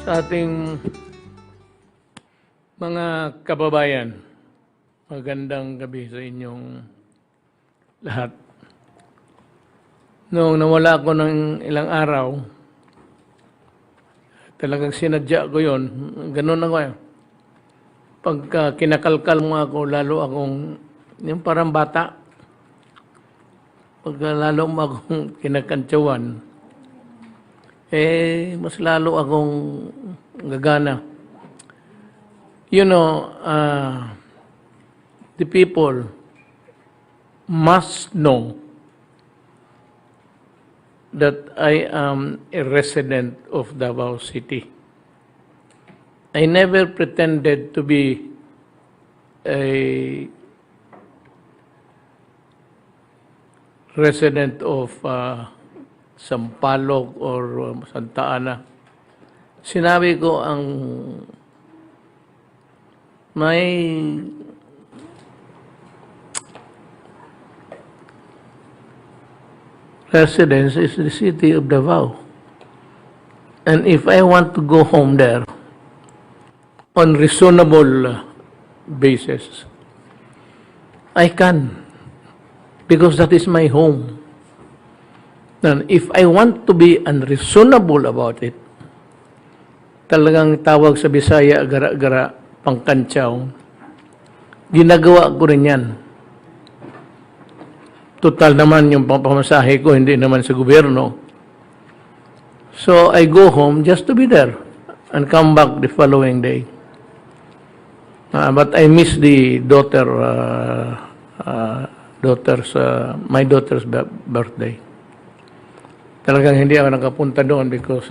Sa ating mga kababayan, magandang gabi sa inyong lahat. Noong nawala ako ng ilang araw, talagang sinadya ko yun. Ganun ako eh. Pagka kinakalkal mo ako, lalo akong, yung parang bata, pagka lalo mo akong kinakantsawan, mas lalo akong gagana. You know, the people must know that I am a resident of Davao City. I never pretended to be a resident of Sampaloc or Santa Ana. Sinabi ko ang may residence is the city of Davao. And if I want to go home there on reasonable basis, I can, because that is my home. And if I want to be unreasonable about it, talagang tawag sa Bisaya, gara-gara, pangkantsaw, ginagawa ko rin yan. Total naman yung pamasahe ko, hindi naman sa gobyerno. So I go home just to be there and come back the following day. But I miss the my daughter's birthday. Talagang hindi ako nakapunta doon because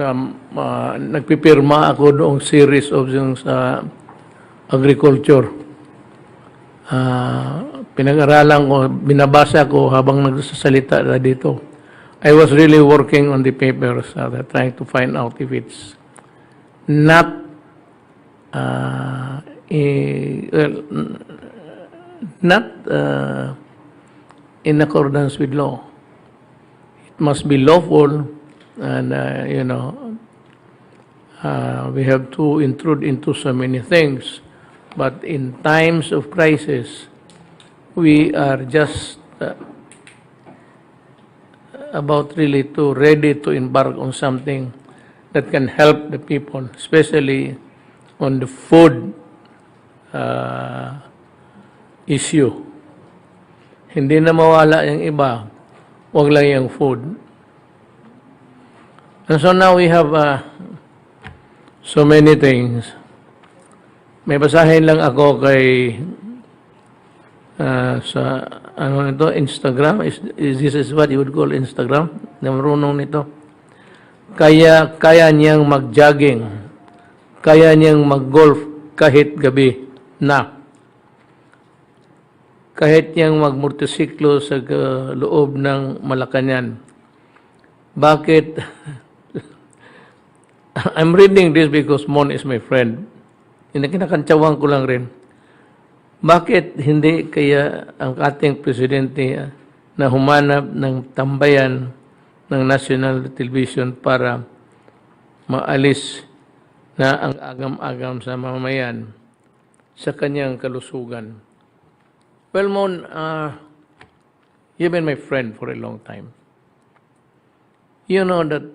nagpipirma ako doong series of yung sa agriculture. Pinag-aralan ko, binabasa ko habang nagsasalita na dito. I was really working on the papers, trying to find out if it's not in accordance with law. It must be lawful, and we have to intrude into so many things. But in times of crisis, we are just about really ready to embark on something that can help the people, especially on the food issue. Hindi na mawala yung iba, wag lang yung food. And so now we have so many things. May basahin lang ako kay sa Instagram. This is what you would call Instagram. Namarunong nito. Kaya niyang mag-jogging. Kaya niyang mag-golf kahit gabi na. Kahit niyang mag-motorsiklo sa loob ng Malacañang. Bakit? I'm reading this because Mon is my friend. Kinakantsawan ko lang rin. Bakit hindi kaya ang ating presidente na humanap ng tambayan ng national television para maalis na ang agam-agam sa mamamayan sa kanyang kalusugan? Well, Mon, you've been my friend for a long time. You know that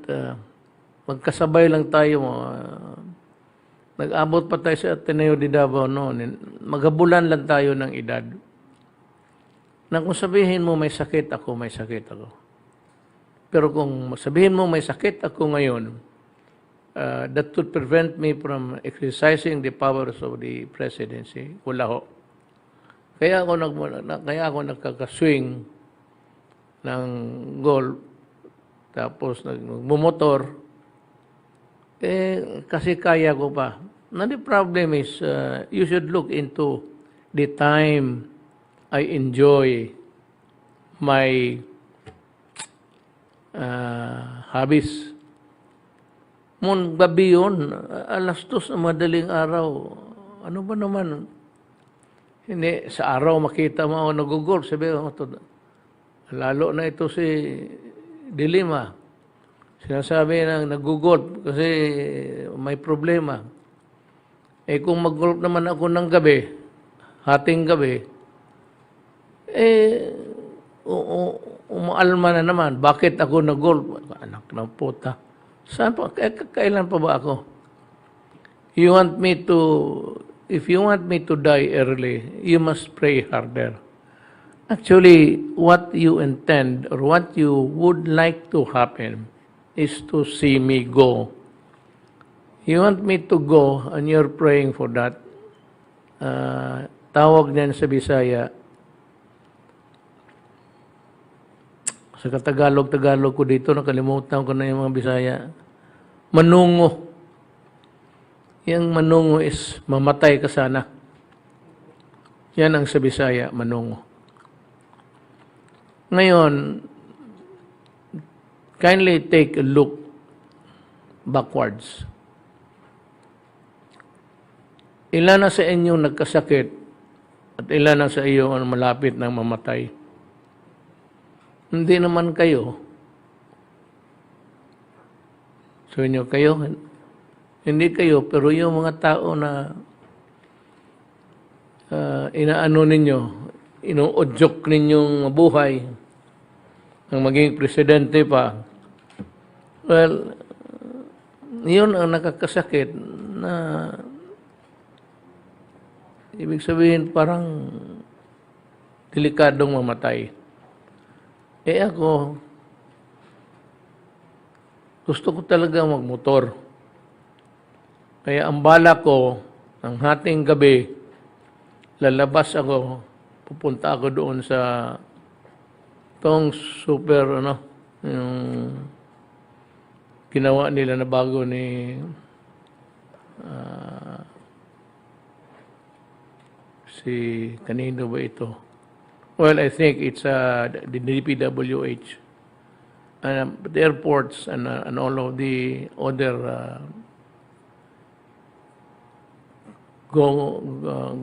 magkasabay lang tayo. Nag-abot pa tayo sa Ateneo de Davao noon. Magabulan lang tayo ng edad. Na kung sabihin mo may sakit ako, may sakit ako. Pero kung sabihin mo may sakit ako ngayon, that would prevent me from exercising the powers of the presidency. Wala ho. Kaya ako nagkakaswing ng golf, tapos nagmumotor, kasi kaya ko pa. Now the problem is, you should look into the time I enjoy my hobbies. Mon, gabi yun, alas 2 na madaling araw. Ano ba naman? Hindi, sa araw makita mo ako nag-golf. Sabi ko, lalo na ito si Dilima. Sinasabi na nag-golf kasi may problema. Eh kung mag-golf naman ako ng gabi, hating gabi, eh, umaalma na naman. Bakit ako nag-golf? Anak ng puta. Saan pa? Kailan pa ba ako? You want me to, if you want me to die early, you must pray harder. Actually, what you intend or what you would like to happen is to see me go. You want me to go and you're praying for that. Tawag niyan sa Bisaya. Sa Tagalog ko dito, nakalimutan ko na yung mga Bisaya. Manungo. Yung manungo is mamatay ka sana. Yan ang sa Bisaya, manungo. Ngayon, kindly take a look backwards. Ilan na sa inyo nagkasakit at ilan na sa iyo ang malapit ng mamatay? Hindi naman kayo. So inyo kayo, hindi kayo, pero yung mga tao na inaano ninyo, inuudyok ninyong mabuhay, ang maging presidente pa, well, yun ang nakakasakit na ibig sabihin parang delikadong mamatay. Eh ako, gusto ko talaga magmotor. Kaya ang bala ko, ang hating gabi, lalabas ako, pupunta ako doon sa tong super, yung ginawa nila na bago ni si kanino ba ito? Well, I think it's the DPWH, the airports and all of the other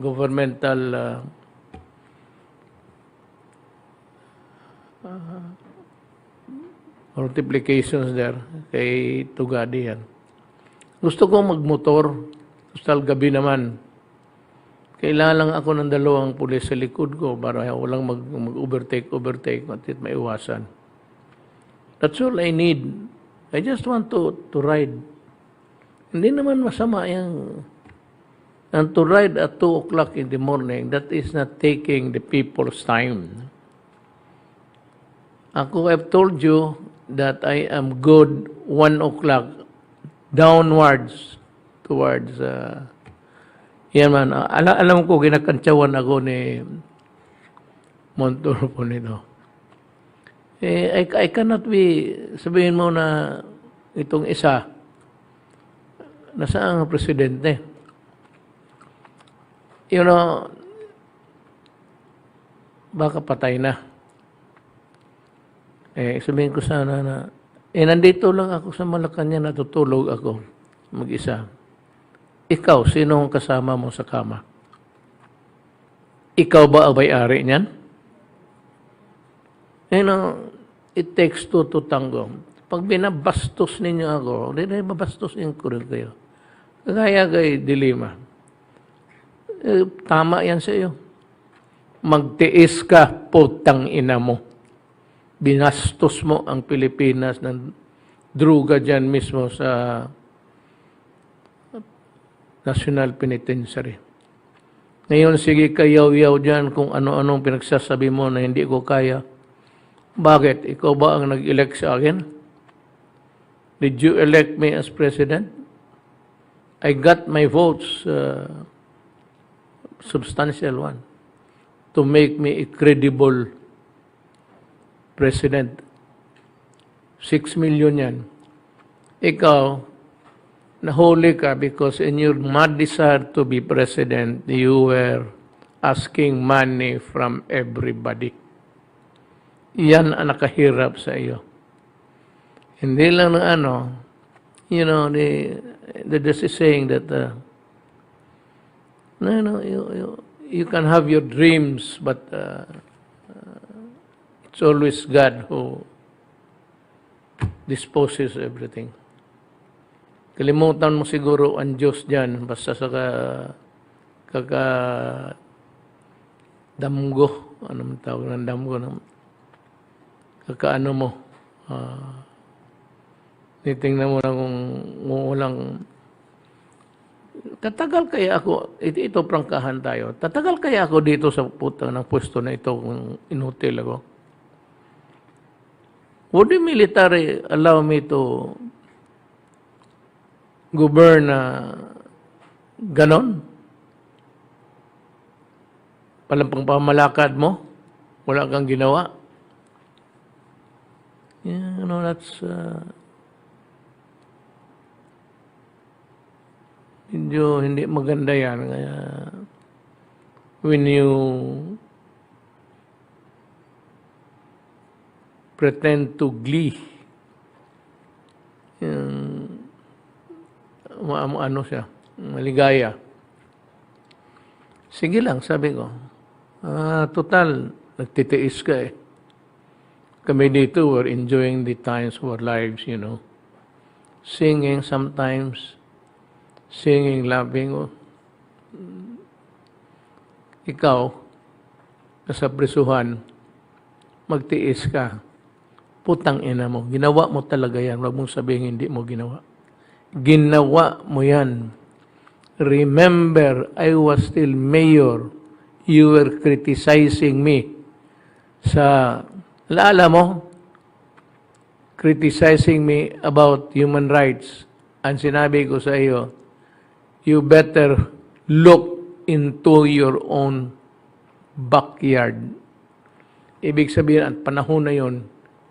governmental multiplications there kay Tugadi yan. Gusto ko magmotor, kustal gabi naman. Kailangan lang ako ng dalawang pulis sa likod ko para walang mag-overtake, at maiwasan. That's all I need. I just want to ride. Hindi naman masama yung and to ride at 2 o'clock in the morning, that is not taking the people's time. Ako, I've told you that I am good 1 o'clock downwards towards yan man. Alam ko, ginakantsawan ako ni Montoro po nito. I cannot be, sabihin mo na itong isa, nasaan ang presidente? You know, baka patay na. Sabihin ko sana na, nandito lang ako sa Malacanang, natutulog ako, mag-isa. Ikaw, sino ang kasama mo sa kama? Ikaw ba ang may-ari niyan? You know, it takes two to tango. Pag binabastos ninyo ako, hindi mabastosin ko rin kayo. Kaya kay Dilima. Tama yan sa iyo. Magtiis ka, putang ina mo. Binastos mo ang Pilipinas ng druga dyan mismo sa National Penitentiary. Ngayon, sige kayaw-yaw dyan kung ano-anong pinagsasabi mo na hindi ko kaya. Bakit? Ikaw ba ang nag-elect sa akin? Did you elect me as president? I got my votes, substantial one, to make me a credible president. 6 million yan. Ikaw, nahuli ka because in your mad desire to be president, you were asking money from everybody. Yan ang nakahirap sa iyo. Hindi lang na you know, there's a saying that, you can have your dreams, but it's always God who disposes everything. Kalimutan mo siguro ang Diyos dyan, basta sa damgo, anong tawag ng damgo, kakaano mo, titingnan mo lang kung walang, tatagal kaya ako, ito prangkahan tayo, tatagal kaya ako dito sa ng pwesto na ito kung inutil ako? Would the military allow me to govern ganon? Palampang pamalakad mo, wala kang ginawa. Yeah, that's medyo hindi maganda yan. Kaya when you pretend to glee, ano siya, maligaya. Sige lang, sabi ko. Total, nagtitiis ka eh. Kami dito, we're enjoying the times of our lives, Singing sometimes, singing, laughing. Ikaw, nasa prisuhan, magtiis ka. Putang ina mo. Ginawa mo talaga yan. Huwag mong sabihin hindi mo ginawa. Ginawa mo yan. Remember, I was still mayor. You were criticizing me. Laala mo, criticizing me about human rights. Ang sinabi ko sa iyo, you better look into your own backyard. Ibig sabihin, at panahon na yon,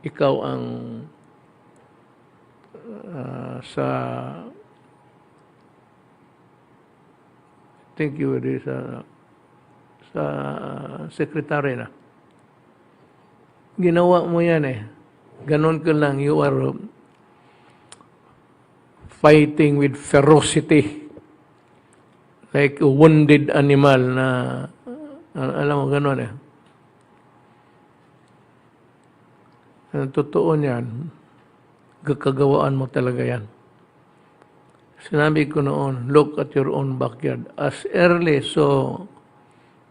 ikaw ang I think you were sa secretary na. Ginawa mo yan eh. Ganon ka lang, you are fighting with ferocity. Like a wounded animal na, alam mo, ganon eh. Ang totoo niyan, kagawaan mo talaga yan. Sinabi ko noon, look at your own backyard. As early, so,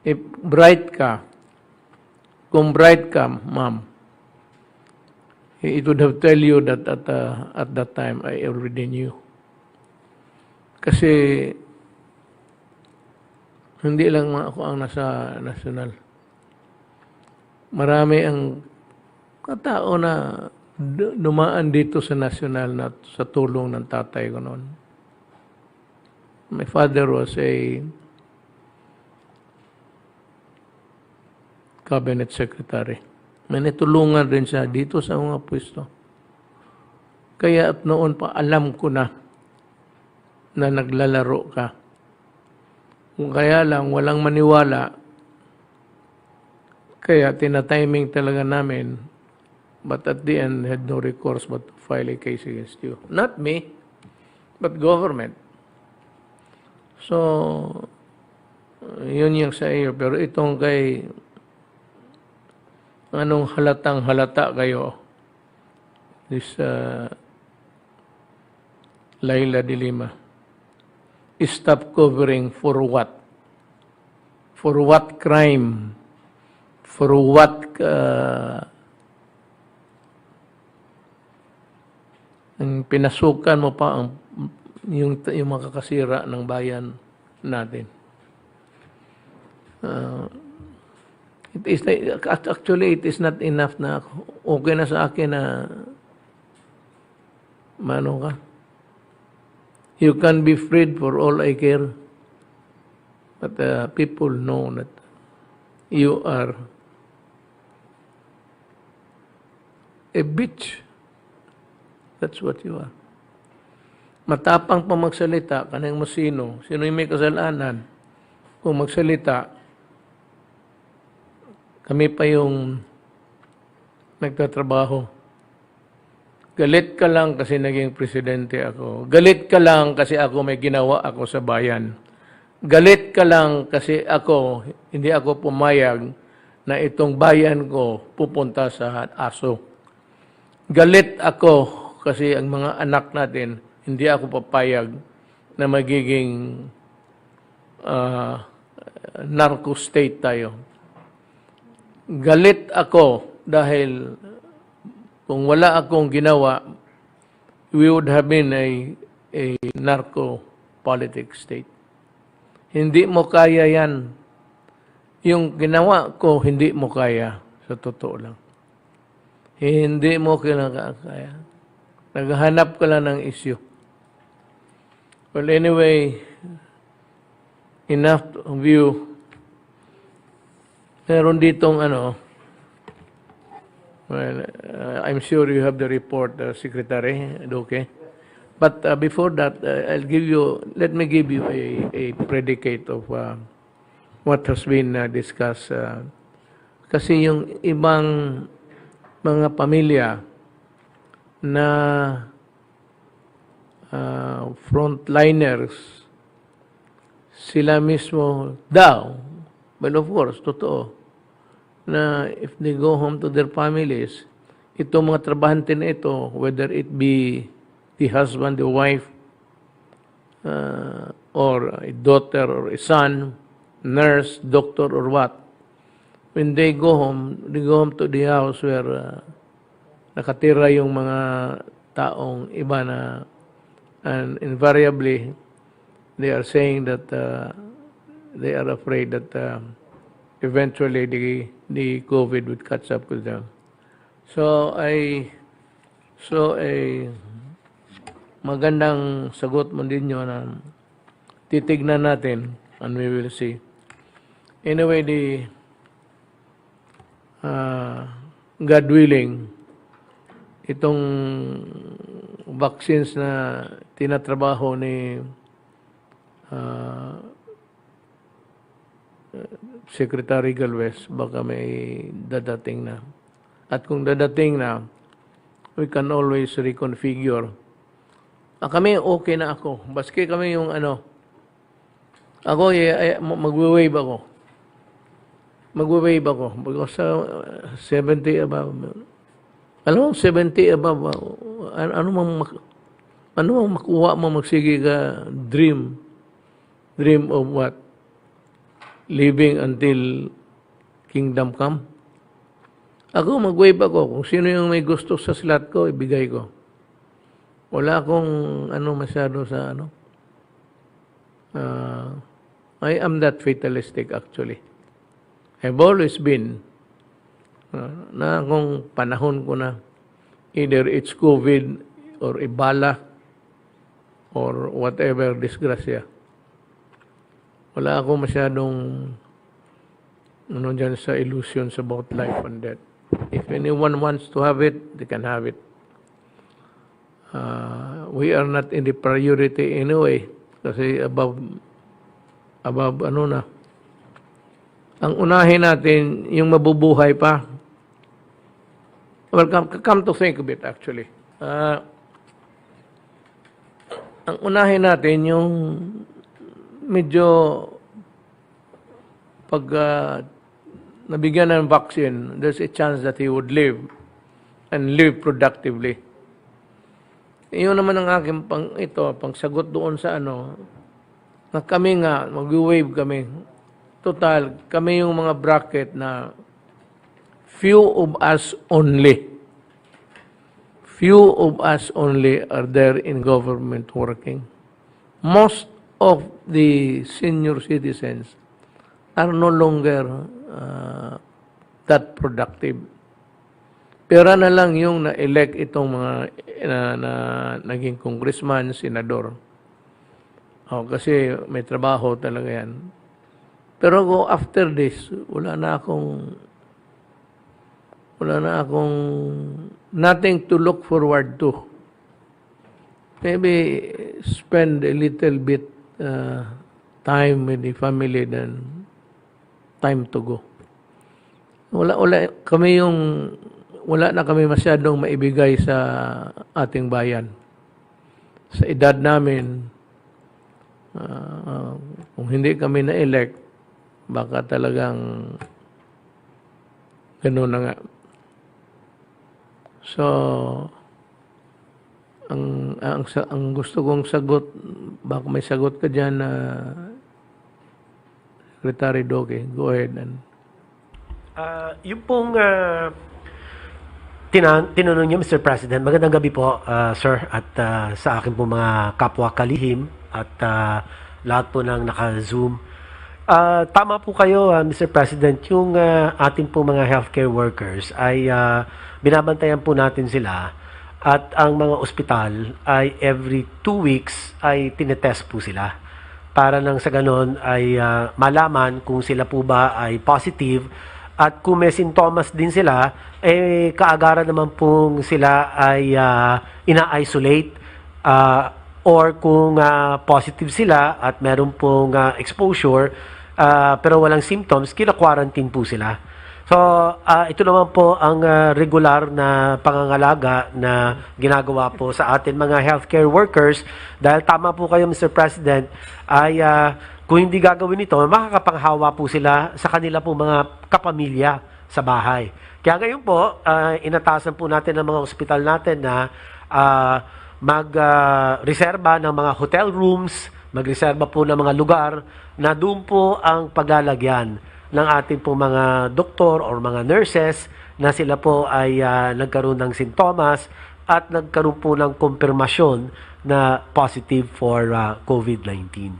if bright ka, kung bright ka, ma'am, it would have tell you that at that time, I already knew. Kasi, hindi lang ako ang nasa national. Marami ang katao na dumaan dito sa national na sa tulong ng tatay ko noon. My father was a cabinet secretary. May natulungan rin siya dito sa mga pwesto. Kaya at noon pa alam ko na naglalaro ka. Kung kaya lang walang maniwala, kaya tinatiming talaga namin. But at the end, had no recourse but to file a case against you. Not me, but government. So, yun yung sa iyo. Pero itong kay, anong halatang halata kayo, this Laila de Lima, stop covering for what? For what crime? For what ang pinasukan mo pa ang yung makakasira ng bayan natin. Actually, it is not enough na okay na sa akin na mano ka. You can be freed for all I care. But people know that you are a bitch. That's what you are. Matapang pa magsalita, kanang mo sino yung may kasalanan. Kung magsalita, kami pa yung nagtatrabaho. Galit ka lang kasi naging presidente ako. Galit ka lang kasi ako may ginawa ako sa bayan. Galit ka lang kasi ako, hindi ako pumayag na itong bayan ko pupunta sa aso. Galit ako kasi ang mga anak natin Hindi ako papayag na magiging narco state tayo. Galit ako dahil kung wala akong ginawa, we would have been a narco politic state. Hindi mo kaya yan. Yung ginawa ko, hindi mo kaya. Sa totoo lang. Hindi mo kaya. Naghahanap ka lang ng issue. Well, anyway, enough of you. Meron ditong well, I'm sure you have the report, Secretary Duque. But before that, let me give you a predicate of what has been discussed. Kasi yung ibang mga pamilya na frontliners, sila mismo daw, well of course, totoo, na if they go home to their families, itong mga trabahante na ito, whether it be the husband, the wife, or a daughter or a son, nurse, doctor, or what, when they go home to the house where nakatira yung mga taong iba na, and invariably, they are saying that they are afraid that eventually the COVID would catch up with them. So magandang sagot mo din yun na titignan natin and we will see. Anyway, God willing, itong vaccines na tinatrabaho ni Secretary Galvez, baka may dadating na. At kung dadating na, we can always reconfigure. Kami okay na ako. Baski kami yung ako magwe-wave ako. Magwe-wave ako. Because 70 above. Alam mo, 70 above, ano mang makuha mo, magsige ka, dream of what? Living until kingdom come. Ako, mag-wave ako. Kung sino yung may gusto sa slot ko, ibigay ko. Wala akong masyado sa I am that fatalistic actually. I've always been na kung panahon ko na either it's COVID or Ebola or whatever disgrasya. Wala ako masyadong dyan sa illusions about life and death. If anyone wants to have it, they can have it. We are not in the priority anyway kasi above ang unahin natin yung mabubuhay pa. Well, come to think of it actually. Ang unahin natin yung medyo pag nabigyan ng vaccine, there's a chance that he would live and live productively. Iyon naman ang aking pangsagot doon sa na kami nga, mag-wave kami. Total, kami yung mga bracket na few of us only are there in government working. Most of the senior citizens are no longer that productive. Pera na lang yung na-elect itong mga na naging congressman, senador. Kasi may trabaho talaga yan. Pero after this, wala na akong nothing to look forward to. Maybe spend a little bit time with the family than time to go. Wala na kami masyadong maibigay sa ating bayan. Sa edad namin, kung hindi kami na-elect, baka talagang gano'n na nga. So, ang gusto kong sagot, baka may sagot ka dyan na Secretary Doge. Go ahead. Yung pong tinanong niyo, Mr. President, magandang gabi po, sir, at sa akin po mga kapwa kalihim at lahat po ng naka-Zoom. Tama po kayo, Mr. President, yung ating po mga healthcare workers ay binabantayan po natin sila at ang mga ospital ay every 2 weeks ay tinetest po sila para nang sa ganon ay malaman kung sila po ba ay positive at kung may sintomas din sila, kaagaran naman pong sila ay ina-isolate or kung positive sila at meron pong exposure pero walang symptoms, kina-quarantine po sila. So, ito naman po ang regular na pangangalaga na ginagawa po sa atin mga healthcare workers dahil tama po kayo, Mr. President, ay kung hindi gagawin ito, makakapanghawa po sila sa kanila po mga kapamilya sa bahay. Kaya ngayon po, inatasan po natin ang mga ospital natin na mag-reserba ng mga hotel rooms, mag-reserba po ng mga lugar na doon po ang paglalagyan ng ating po mga doktor or mga nurses na sila po ay nagkaroon ng sintomas at nagkaroon po ng kumpirmasyon na positive for COVID-19.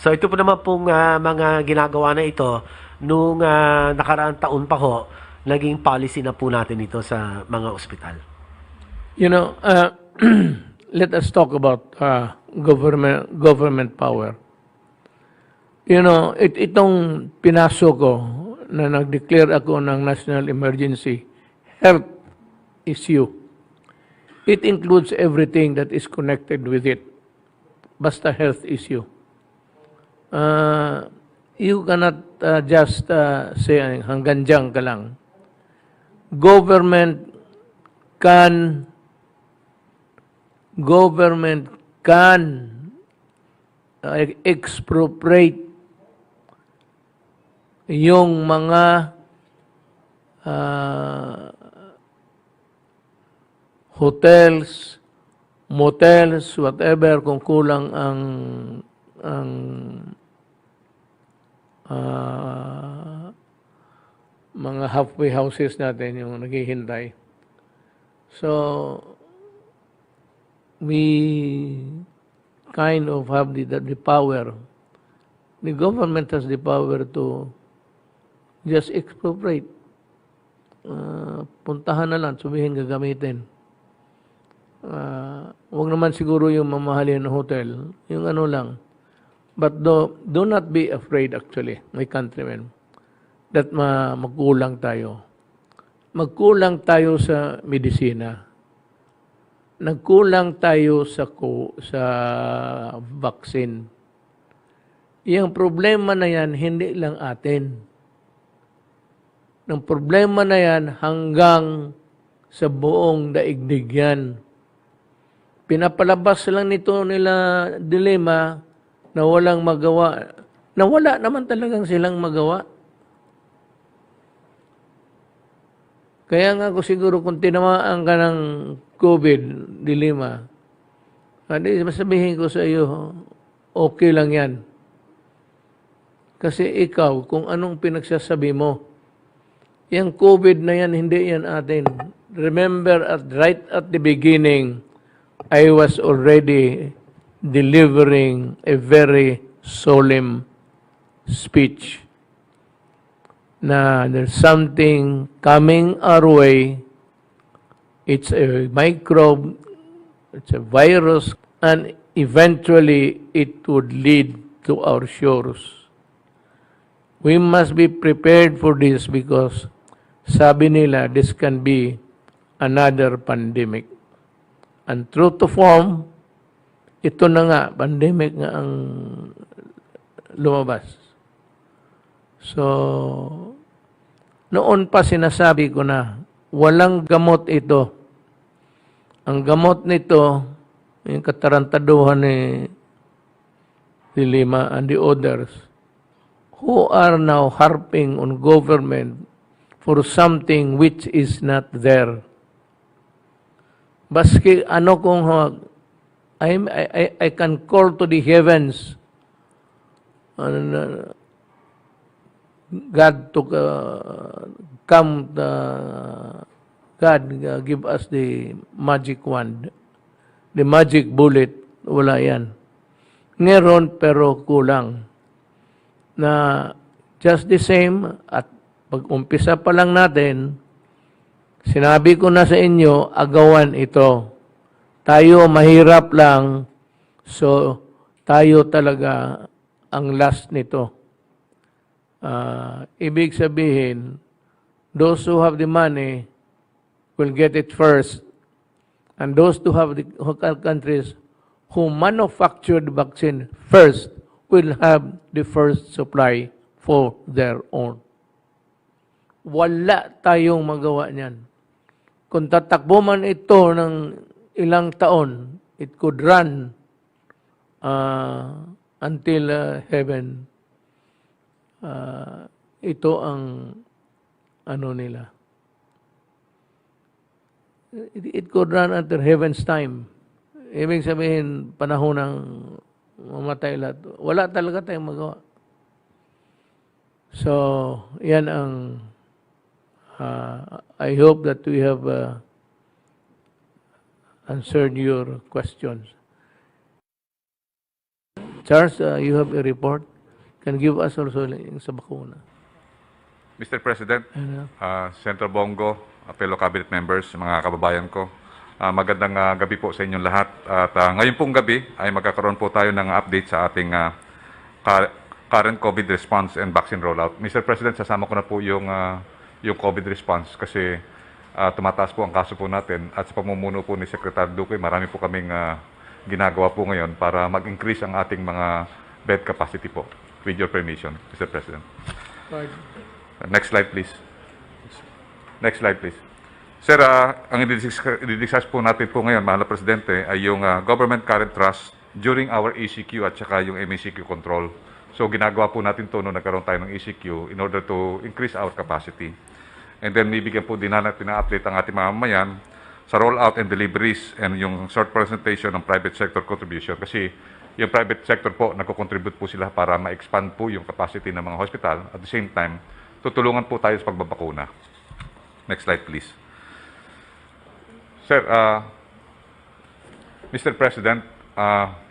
So ito po naman pong mga ginagawa na ito nung nakaraang taon pa ho, naging policy na po natin ito sa mga ospital. You know, let us talk about government power. You know, itong pinasok ko na nag-declare ako ng national emergency, health issue. It includes everything that is connected with it. Basta health issue. You cannot just say hanggang dyan ka lang. Government can expropriate yung mga hotels, motels, whatever, kung kulang ang mga halfway houses natin, yung naghihintay. So, we kind of have the power. The government has the power to just expropriate. Puntahan na lang, sabihin gagamitin. Huwag naman siguro yung mamahalin ng hotel. Yung ano lang. But do not be afraid actually, my countrymen, that magkulang tayo. Magkulang tayo sa medisina. Nagkulang tayo sa vaccine. Yung problema na yan, hindi lang atin. Ng problema na yan hanggang sa buong daigdig yan. Pinapalabas lang nito nila dilema na walang magawa. Na wala naman talagang silang magawa. Kaya nga ko siguro kung tinamaan ka ng COVID dilema, sabihin ko sa iyo, okay lang yan. Kasi ikaw, kung anong pinagsasabi mo, yung COVID na yan, hindi yan atin. Remember, right at the beginning, I was already delivering a very solemn speech na there's something coming our way. It's a microbe, it's a virus, and eventually it would lead to our shores. We must be prepared for this because sabi nila, this can be another pandemic. And true to form, ito na nga, pandemic nga ang lumabas. So, noon pa sinasabi ko na, walang gamot ito. Ang gamot nito, yung katarantaduhan ni Lima and the others, who are now harping on government for something which is not there. Baski ano kung I can call to the heavens and God to come, God give us the magic wand, the magic bullet. Wala yan. Meron pero kulang. Na just the same, at pag-umpisa pa lang natin, sinabi ko na sa inyo, agawan ito. Tayo mahirap lang, so tayo talaga ang last nito. Ibig sabihin, those who have the money will get it first. And those who have the countries who manufacture the vaccine first will have the first supply for their own. Wala tayong magawa niyan. Kung tatakbo man ito ng ilang taon, it could run until heaven. Ito ang ano nila. It could run until heaven's time. Ibig sabihin, panahon ng mamatay lahat. Wala talaga tayong magawa. So, yan ang I hope that we have answered your questions. Charles, you have a report? Can give us also yung sa bakuna. Mr. President, Senator Bongo, fellow cabinet members, mga kababayan ko, magandang gabi po sa inyong lahat. At ngayon pong gabi ay magkakaroon po tayo ng update sa ating current COVID response and vaccine rollout. Mr. President, sasama ko na po yung COVID response kasi tumataas po ang kaso po natin at sa pamumuno po ni Secretary Duque, marami po kaming ginagawa po ngayon para mag-increase ang ating mga bed capacity po. With your permission, Mr. President. Next slide, please. Next slide, please. Sir, ang i-discuss po natin po ngayon, mahal na Presidente, ay yung government current trust during our ECQ at saka yung MECQ control. So, ginagawa po natin ito nung nagkaroon tayo ng ECQ in order to increase our capacity. And then, bibigyan po din natin na update ang ating mamamayan sa rollout and deliveries and yung short presentation ng private sector contribution. Kasi yung private sector po, nagko-contribute po sila para ma-expand po yung capacity ng mga hospital. At the same time, tutulungan po tayo sa pagbabakuna. Next slide, please. Sir, Mr. President,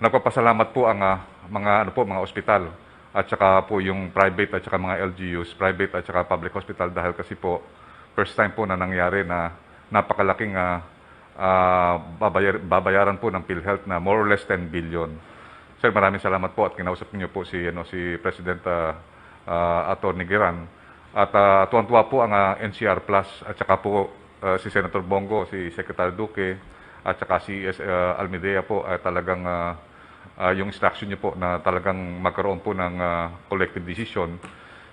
nagpapasalamat po ang mga ospital at saka po yung private at saka mga LGUs, private at saka public hospital dahil kasi po first time po na nangyari na napakalaking babayaran po ng PhilHealth na more or less 10 billion. Sir, maraming salamat po at kinausap niyo po si President Atty. Giran. At tuwan-tuwa po ang NCR Plus at saka po si Senator Bongo, si Secretary Duque at saka si Almidea po ay talagang yung instruction niyo po na talagang magkaroon po ng collective decision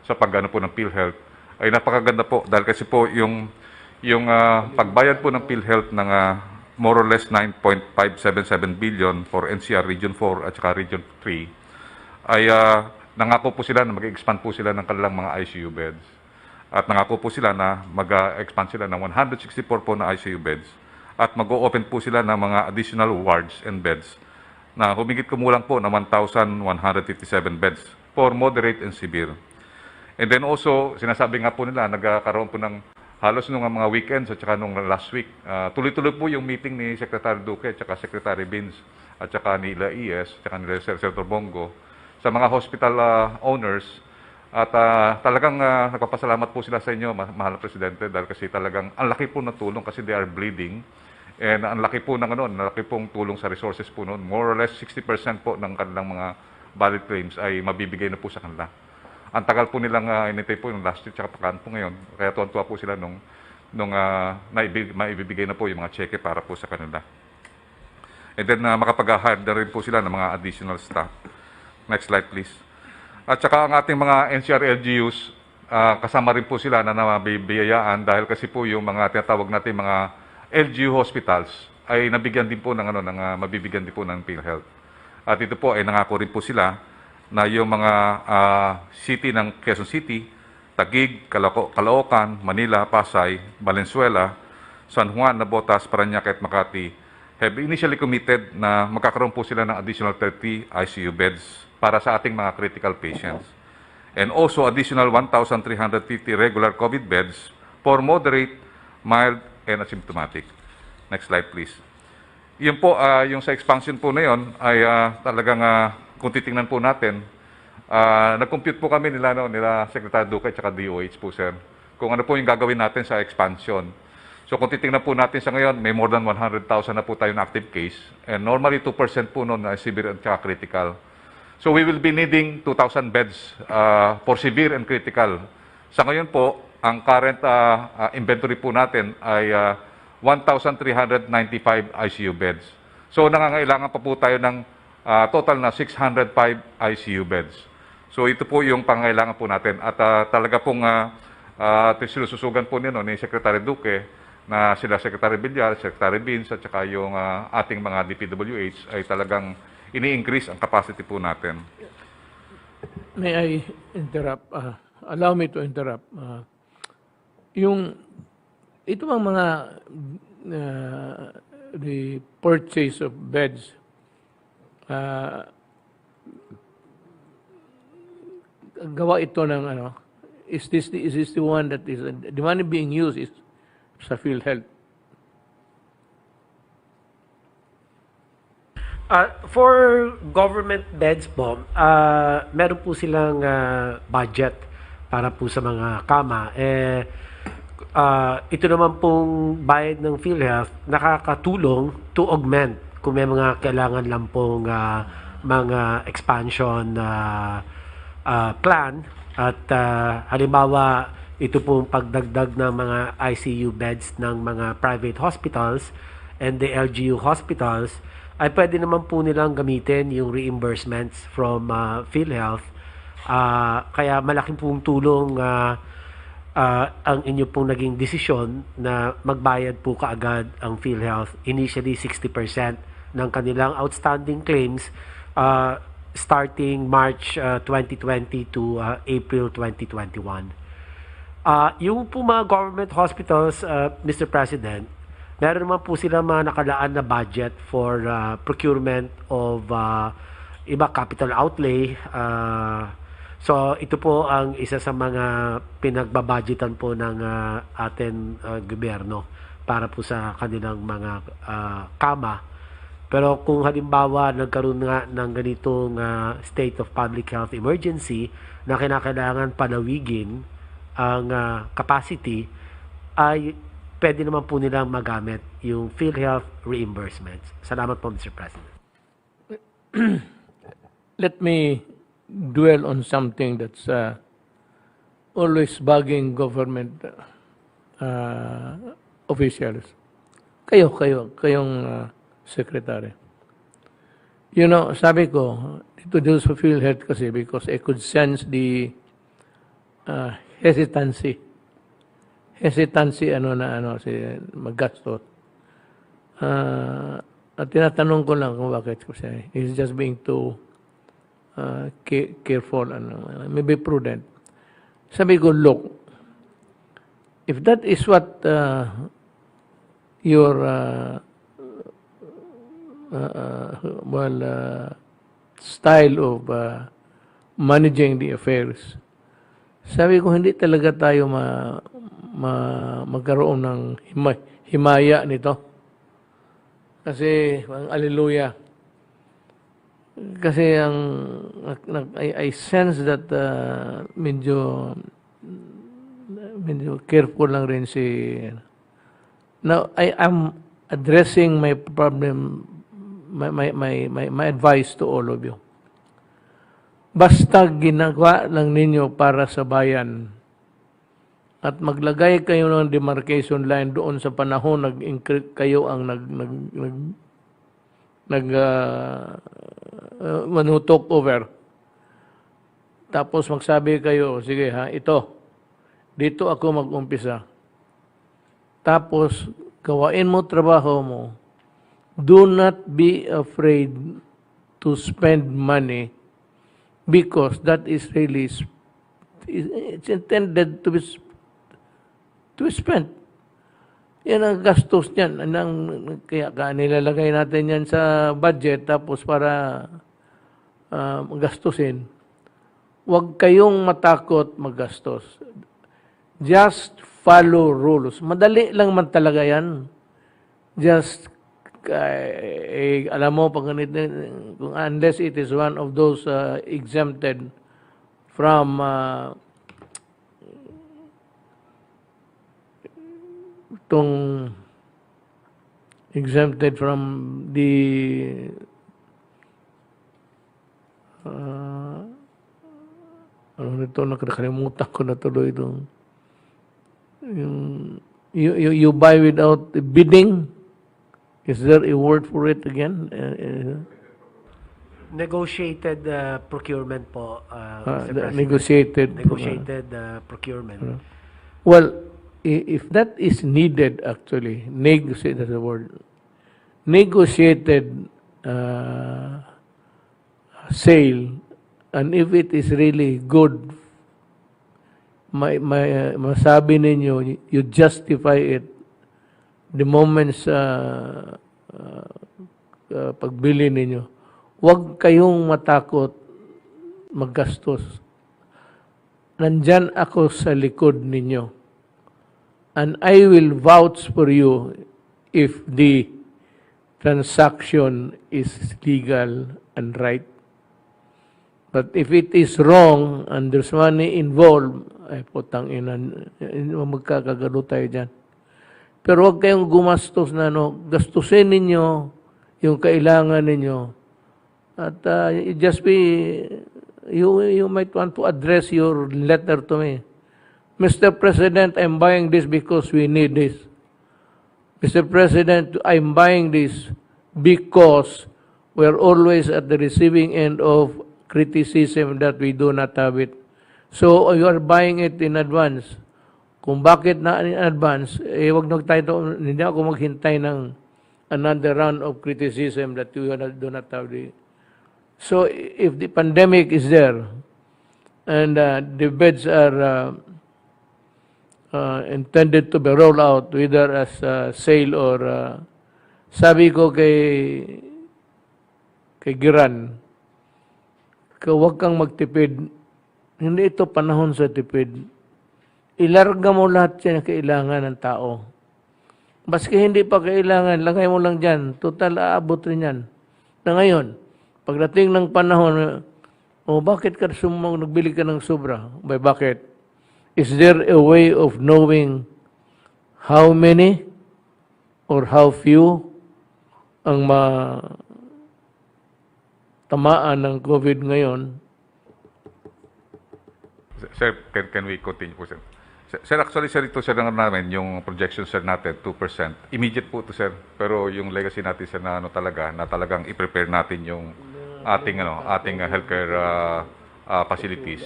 sa pagano po ng PhilHealth ay napakaganda po dahil kasi po yung pagbayad po ng PhilHealth ng more or less 9.577 billion for NCR Region 4 at saka Region 3 ay nangako po sila na mag-expand po sila ng kanilang mga ICU beds. At nangako po sila na mag-expand sila ng 164 po na ICU beds at mag-open po sila ng mga additional wards and beds na humigit kumulang po na 1,157 beds for moderate and severe. And then also, sinasabi nga po nila, nagkaroon po ng halos nung mga weekends at saka nung last week, tuloy-tuloy po yung meeting ni Secretary Duque at saka Secretary Binz at saka nila ES at saka nila Senator Bongo sa mga hospital owners at talagang nagpapasalamat po sila sa inyo, mahal na Presidente, dahil kasi talagang ang laki po na tulong kasi they are bleeding and ang laki po ng ang laki pong tulong sa resources po noon. More or less 60% po ng kanilang mga valid claims ay mabibigay na po sa kanila. Ang tagal po nilang inintay po yung last year tsaka pakaan po ngayon. Kaya tuwan-tuwa po sila nung maibibigay na po yung mga cheque para po sa kanila. And then makapag-hire na rin po sila ng mga additional staff. Next slide please. At saka ang ating mga NCR LGUs, kasama rin po sila na nabibiyayaan dahil kasi po yung mga tinatawag natin mga LGU hospitals ay nabigyan din po ng mabibigyan din po ng PhilHealth. At ito po ay nangako rin po sila na yung mga city ng Quezon City, Taguig, Caloocan, Manila, Pasay, Valenzuela, San Juan, Navotas, Parañaque at Makati have initially committed na magkakaroon po sila ng additional 30 ICU beds para sa ating mga critical patients. And also additional 1,350 regular COVID beds for moderate, mild, and asymptomatic. Next slide, please. Yun po, yung sa expansion po na yun, ay talagang, kung titingnan po natin, nag-compute po kami nila Secretary Duque at saka DOH po, sir, kung ano po yung gagawin natin sa expansion. So kung titingnan po natin sa ngayon, may more than 100,000 na po tayong active case. And normally 2% po nun na severe at saka critical. So we will be needing 2,000 beds for severe and critical. Sa ngayon po, ang current inventory po natin ay 1,395 ICU beds. So nangangailangan pa po tayo ng total na 605 ICU beds. So ito po yung pangangailangan po natin. At talaga pong sinususugan po ni Secretary Duque na sila Secretary Villar, Secretary Vince, at saka yung ating mga DPWH ay talagang ini-increase ang capacity po natin. May I interrupt? Allow me to interrupt. Ito ang mga the purchase of beds, gawa ito ng is this the one that is the money being used is sa PhilHealth? For government beds po, meron po silang budget para po sa mga kama. Ito naman pong bayad ng PhilHealth nakakatulong to augment kung may mga kailangan lang pong mga expansion plan at halimbawa ito pong pagdagdag ng mga ICU beds ng mga private hospitals and the LGU hospitals ay pwede naman po nilang gamitin yung reimbursements from PhilHealth. Kaya malaking pong tulong ang inyo pong naging desisyon na magbayad po kaagad ang PhilHealth. Initially 60% ng kanilang outstanding claims starting March 2020 to April 2021. Yung po mga government hospitals, Mr. President, meron naman po sila mga nakalaan na budget for procurement of iba capital outlay. So ito po ang isa sa mga pinagbabudgetan po ng ating gobyerno para po sa kanilang mga kama. Pero kung halimbawa nagkaroon nga ng ganitong state of public health emergency na kinakailangan palawigin ang capacity, ay pwede naman po nilang magamit yung PhilHealth reimbursements. Salamat po, Mr. President. Let me dwell on something that's always bugging government officials. Kayong secretary. You know, sabi ko, ito dito sa PhilHealth kasi because I could sense the hesitancy si maggastos. At tinatanong ko lang kung bakit kasi he's just being too careful maybe prudent. Sabi ko, look, if that is what your style of managing the affairs, sabi ko, hindi talaga tayo magkaroon ng himaya nito. Kasi, ang alleluia. Kasi I sense that medyo careful lang rin si... Now, I am addressing my problem, my advice to all of you. Basta ginagawa lang ninyo para sa bayan at maglagay kayo ng demarcation line doon sa panahon kayo ang manutok over. Tapos magsabi kayo, sige dito ako mag-umpisa. Tapos gawain mo trabaho mo. Do not be afraid to spend money because that is really it's intended to be spent. Yan ang gastos niyan. Kaya nilalagay natin yan sa budget tapos para gastusin. Huwag kayong matakot maggastos. Just follow rules. Madali lang man talaga yan. Just, alam mo, pag ganito, unless it is one of those exempted from exempted from the ano nito, nakalimutan ko na tuloy itong you buy without bidding. Is there a word for it again? Negotiated procurement po, Mr. President. Negotiated. Negotiated procurement. Well, if that is needed, actually, negotiate, that's the word. Negotiated sale, and if it is really good, masabi ninyo, you justify it the moment sa pagbili ninyo. Huwag kayong matakot maggastos. Nandyan ako sa likod ninyo. And I will vouch for you if the transaction is legal and right. But if it is wrong and there's money involved, ay putang ina, magkakagano tayo dyan. Pero huwag kayong gumastos na, gastusin ninyo yung kailangan ninyo. At just be, you might want to address your letter to me. Mr. President, I'm buying this because we need this. Mr. President, I'm buying this because we're always at the receiving end of criticism that we do not have it. So you are buying it in advance. Kung bakit na in advance, wag nyo tayo, hindi ako maghintay ng another round of criticism that you do not have the. So if the pandemic is there and the beds are intended to be rolled out whether as sale or sabi ko kay Giran, huwag kang magtipid. Hindi ito panahon sa tipid. Ilarga mo lahat yan na kailangan ng tao. Baski hindi pa kailangan, lagay mo lang dyan. Total, aabot rin yan. Na ngayon, pagdating ng panahon, bakit ka nagbili ka ng sobra? Bakit? Is there a way of knowing how many or how few ang tamaan ng COVID ngayon? Sir, can we continue po, sir? Sir, actually, sir, ito, sir, namin, yung projection, sir, natin, 2%. Immediate po ito, sir. Pero yung legacy natin, sir, na talagang i-prepare natin yung ating healthcare facilities.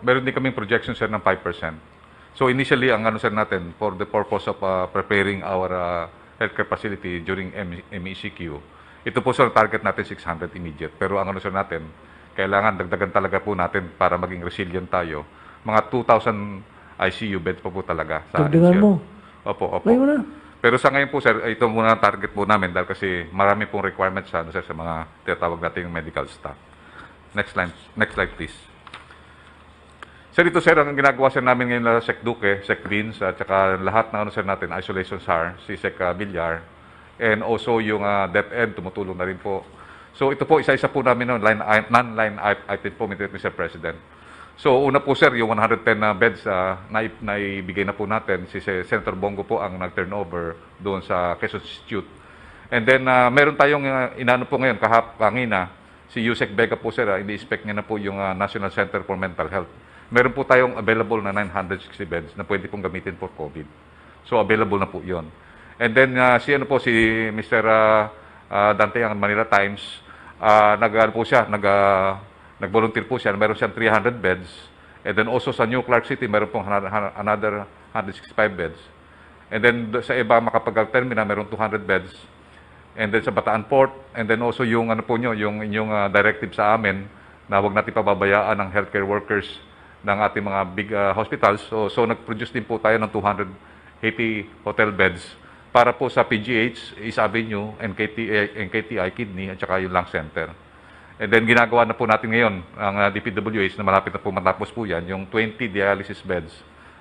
Meron din kaming projection, sir, ng 5%. So, initially, ang sir, natin, for the purpose of preparing our healthcare facility during MECQ, ito po, sir, target natin 600 immediate. Pero ang sir, natin, kailangan dagdagan talaga po natin para maging resilient tayo. Mga 2,000 ICU beds po talaga. Dagdagan mo. Opo. May mo na. Pero sa ngayon po, sir, ito muna ang target po namin dahil kasi marami pong requirements sir, sa mga tinatawag nating medical staff. Next slide, please. Sir, ito, sir, ang ginagawa, sir, namin ngayon sa Sec Duque, Sec Beans, at saka lahat ng sir, natin, isolation SAR, si Sec Villar, and also yung DepEd, tumutulong na rin po. So ito po, isa-isa po namin non-line item po, Mr. President. So una po, sir, yung 110 beds na ibigay na po natin. Si Senator Bongo po ang nag-turnover doon sa Quezon Institute. And then meron tayong inano po ngayon, kahapangina, si Yusek Vega po, sir, ini-expect niya na po yung National Center for Mental Health. Meron po tayong available na 960 beds na pwede pong gamitin for COVID. So available na po yon. And then si Mr. Dante ang Manila Times, nag-volunteer po siya, meron siyang 300 beds. And then also sa New Clark City, meron pong another 165 beds. And then sa iba makapag-termina, meron 200 beds. And then sa Bataan Port, and then also yung yung inyong directive sa amin na huwag natin pababayaan ang healthcare workers ng ating mga big hospitals. So nag-produce din po tayo ng 200 Haiti hotel beds para po sa PGH, East Avenue, NKTI Kidney at saka yung lung center. And then ginagawa na po natin ngayon ang DPWH na malapit na po matapos po yan, yung 20 dialysis beds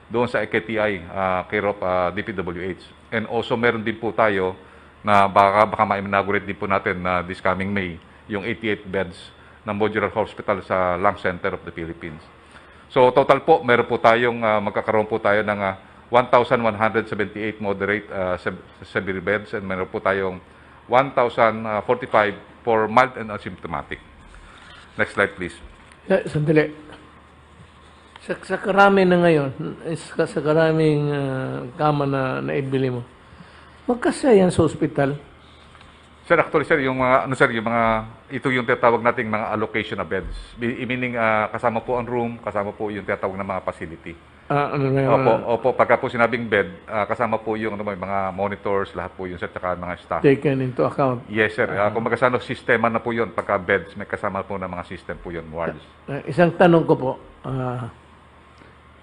doon sa NKTI care of DPWH. And also meron din po tayo na baka ma-inaugurate din po natin na this coming May, yung 88 beds ng modular hospital sa lung center of the Philippines. So total po, meron po tayong magkakaroon po tayo ng 1,178 moderate severe beds and meron po tayong 1,045 for mild and asymptomatic. Next slide, please. Sandali. Sa karami na ngayon, sa karaming kama na naibili mo, magkasya yan sa ospital? Sir, actually, sir, yung mga, ito yung tinatawag nating mga allocation of beds. Meaning, kasama po ang room, kasama po yung tinatawag na mga facility. Ano na yun? Opo, pagka po sinabing bed, kasama po yung mga monitors, lahat po yun, sir, tsaka mga staff. Taken into account. Yes, sir. Kung magkasano, sistema na po yun, pagka beds, may kasama po ng mga system po yun, wards. Isang tanong ko po,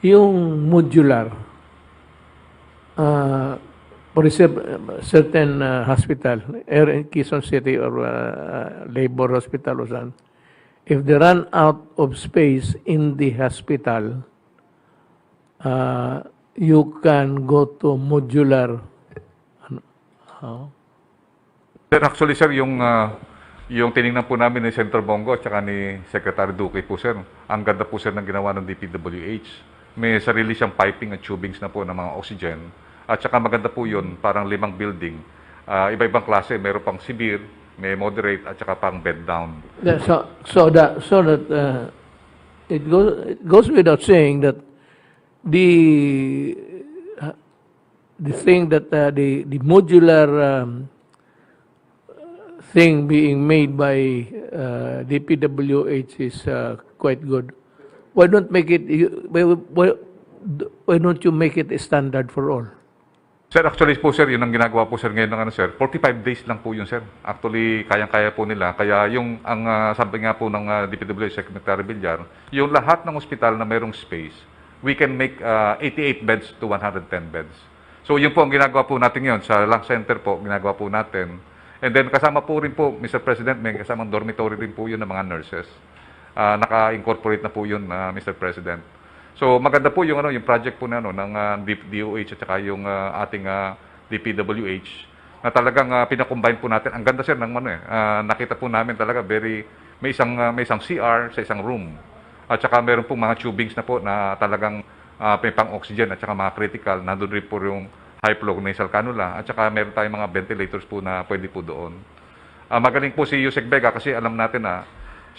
yung modular, for a certain hospital, in Quezon City or labor hospital or something, if they run out of space in the hospital, you can go to modular. Sir, actually, sir, yung tiningnan po namin ni Senator Bongo at saka ni Secretary Duque po, sir, ang ganda po, sir, ng ginawa ng DPWH. May sarili siyang piping at tubings na po ng mga oxygen. At saka maganda po yun, parang 5 building. Iba-ibang klase, meron pang severe, may moderate, at saka pang bed down. So that it goes without saying that the thing that the modular thing being made by DPWH is quite good. Why don't you make it a standard for all? Sir, actually po, sir, yun ang ginagawa po, sir, ngayon ng sir. 45 days lang po yun, sir. Actually, kayang-kaya po nila. Kaya yung, sabi nga po ng DPWH Secretary Villar, yung lahat ng ospital na mayroong space, we can make 88 beds to 110 beds. So, yun po ang ginagawa po natin ngayon. Sa lung center po, ginagawa po natin. And then, kasama po rin po, Mr. President, may kasamang dormitory rin po yun ng mga nurses. Naka-incorporate na po yun, Mr. President. So maganda po yung yung project po ng DOH at saka yung ating DPWH na talagang pinakombine po natin. Ang ganda, sir, ng nakita po namin talaga may isang CR sa isang room. At saka meron po mga tubings na po na talagang may pang-oxygen at saka mga critical. Nandun rin po yung high flow nasal cannula at saka meron tayong mga ventilators po na pwede po doon. Magaling po si Yusek Vega kasi alam natin na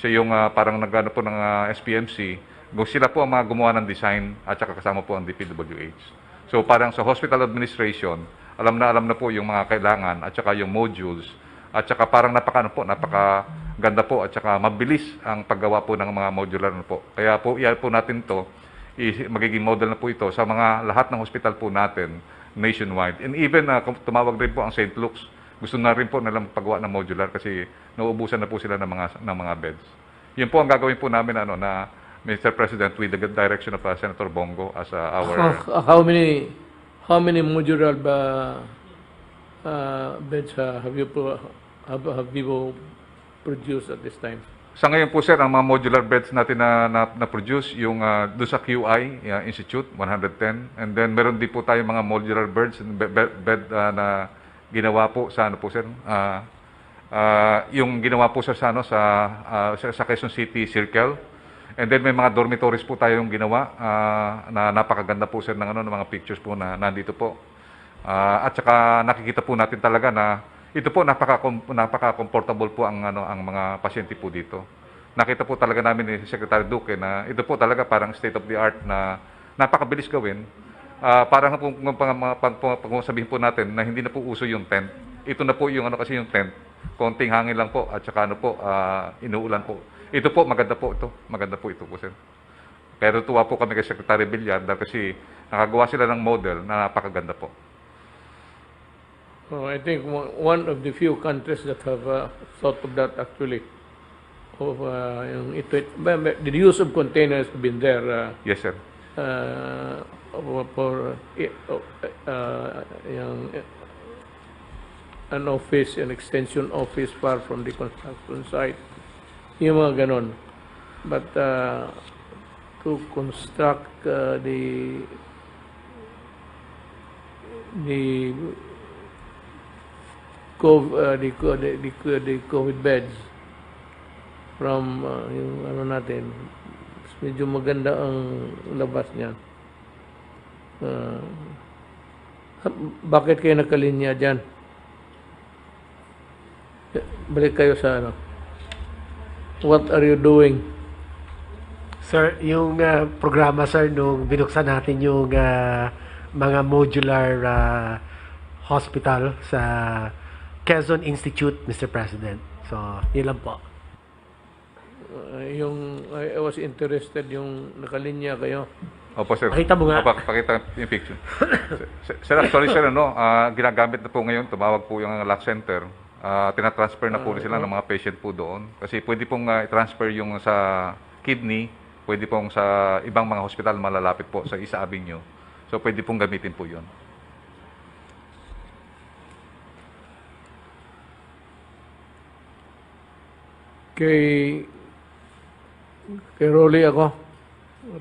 siya yung parang nagano po ng SPMC. Sila po ang mga gumawa ng design at saka kasama po ang DPWH. So parang sa hospital administration, alam na po yung mga kailangan at saka yung modules at saka parang napakaganda po at saka mabilis ang paggawa po ng mga modular na po. Kaya po iyan po natin to, magiging model na po ito sa mga lahat ng hospital po natin nationwide. And even tumawag rin po ang St. Luke's, gusto na rin po nilang paggawa ng modular kasi nauubusan na po sila ng mga beds. Yun po ang gagawin po namin na Mr. President, with the direction of Senator Bongo as our... How many modular beds have you produced at this time? Sa ngayon po, sir, ang mga modular beds natin na produce, yung doon sa QI Institute, 110. And then meron din po tayo mga modular bed na ginawa po sa sir? Yung ginawa po sir sa Quezon City Circle. And then may mga dormitories po tayong ginawa na napakaganda po, sir, ng mga pictures po na nandito po. At saka nakikita po natin talaga na ito po napaka-comfortable po ang mga pasyente po dito. Nakita po talaga namin ni Secretary Duque na ito po talaga parang state of the art na napakabilis gawin. Parang kung sabihin po natin na hindi na po uso yung tent. Ito na po yung kasi yung tent. Konting hangin lang po at saka inuulan po. Ito po, maganda po ito. Maganda po ito po, sir. Pero tuwa po kami kay Secretary Villar kasi nakagawa sila ng model na napakaganda po. I think one of the few countries that have thought of that actually. The use of containers has been there. Yes, sir. for yung an office, an extension office far from the construction site. Yung mga ganon. But to construct the COVID beds from yung ano natin, medyo maganda ang labas niyan. Bakit kayo nakalinya dyan? Balik kayo sa ano. What are you doing? Sir, yung programa, sir, nung binuksan natin yung mga modular hospital sa Quezon Institute, Mr. President. So, yun lang po. I was interested yung nakalinya kayo. Opo, sir. Pakita mo nga. Opo, pakita yung picture. Sir, actually, sir, ginagamit na po ngayon, tumawag po yung lock center. Tinatransfer na po sila ng mga patient po doon. Kasi pwede pong i-transfer yung sa kidney, pwede pong sa ibang mga hospital malalapit po sa Isa Avenue. So, pwede pong gamitin po yun. Kay Rolly ako.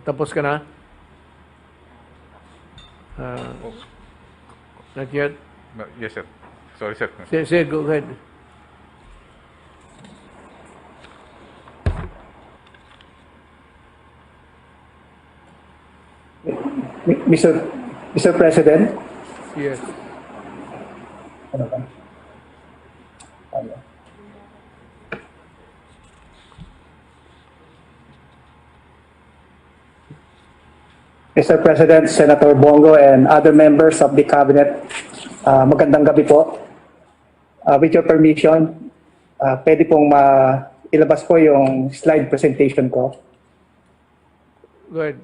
Tapos ka na? Not yet? Yes, sir. Sorry, sir. Say, go ahead. Mr. President, Yes. Mr. President, Senator Bongo, and other members of the Cabinet, magandang gabi po. With your permission, pwede pong ilabas po yung slide presentation ko. Go ahead.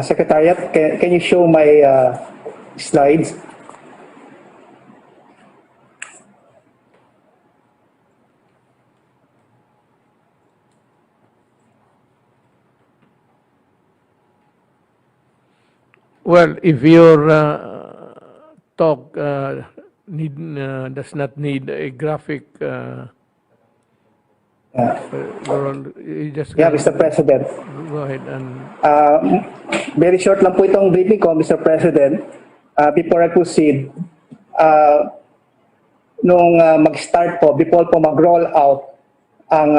Secretariat, can you show my slides? Well, if your talk does not need a graphic, you just Yeah, Mr. President. go ahead and Very short lang po itong briefing ko, Mr. President. Before I proceed, nung mag-start po, before po mag-roll out ang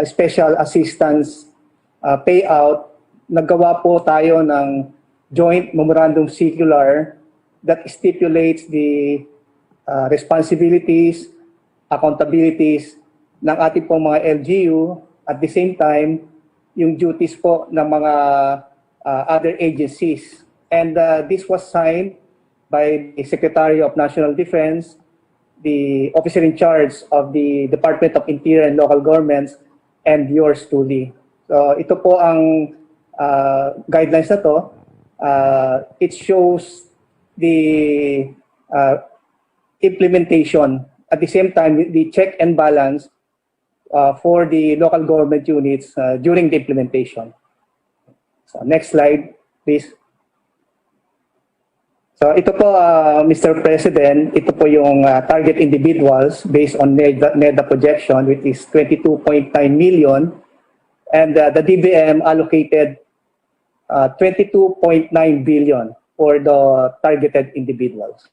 special assistance payout, naggawa po tayo ng joint memorandum circular that stipulates the responsibilities, accountabilities ng ating pong mga LGU, at the same time, yung duties po ng mga other agencies. And this was signed by the Secretary of National Defense, the officer in charge of the Department of Interior and Local Governments, and yours truly. So ito po ang guidelines na to. It shows the implementation. At the same time, the check and balance for the local government units during the implementation. So next slide, please. So ito po, Mr. President, ito po yung target individuals based on NEDA projection, which is 22.9 million. And the DBM allocated 22.9 billion for the targeted individuals.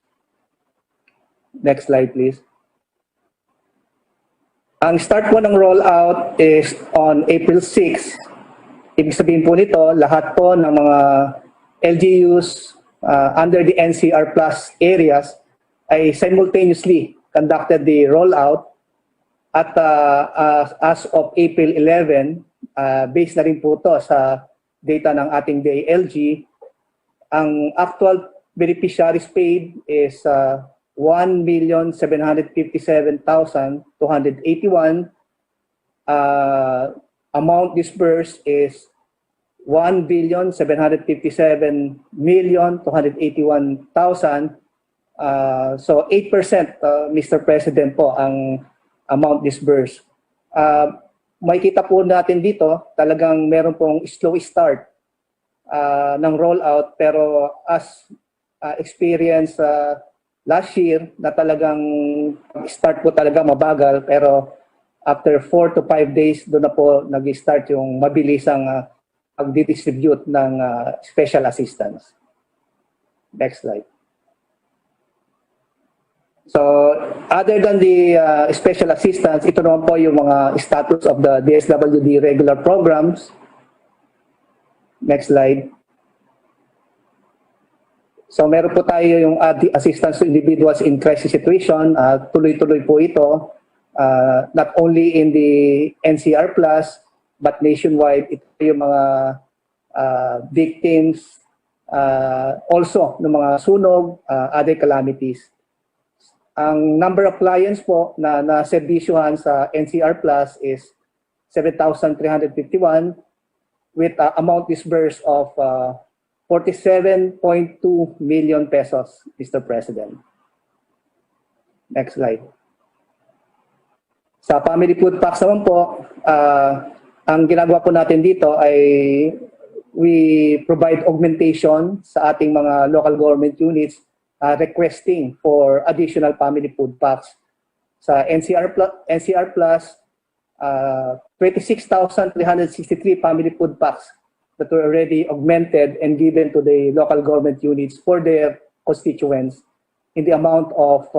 Next slide, please. Ang start po ng rollout is on April 6. Ibig sabihin po nito, lahat po ng mga LGUs under the NCR Plus areas ay simultaneously conducted the rollout at as of April 11, based na rin po ito sa data ng ating DILG, ang actual beneficiaries paid is 1,757,281. Amount disbursed is 1,757,281,000. So 8%, Mr. President po ang amount disbursed. Makikita po natin dito, talagang meron pong slow start ng rollout, pero as experience last year na talagang start po talaga mabagal, pero after 4 to 5 days doon na po nag-start yung mabilisang pag-distribute ng special assistance. Next slide. So, other than the special assistance, ito naman po yung mga status of the DSWD regular programs. Next slide. So, meron po tayo yung assistance to individuals in crisis situation. Tuloy-tuloy po ito. Not only in the NCR Plus, but nationwide. Ito yung mga victims also ng mga sunog, other calamities. Ang number of clients po na naserbisyuhan sa NCR Plus is 7,351 with amount disbursed of 47.2 million pesos, Mr. President. Next slide. Sa family food packs naman po, ang ginagawa po natin dito ay we provide augmentation sa ating mga local government units requesting for additional family food packs. Sa NCR Plus, 26,363 family food packs that were already augmented and given to the local government units for their constituents in the amount of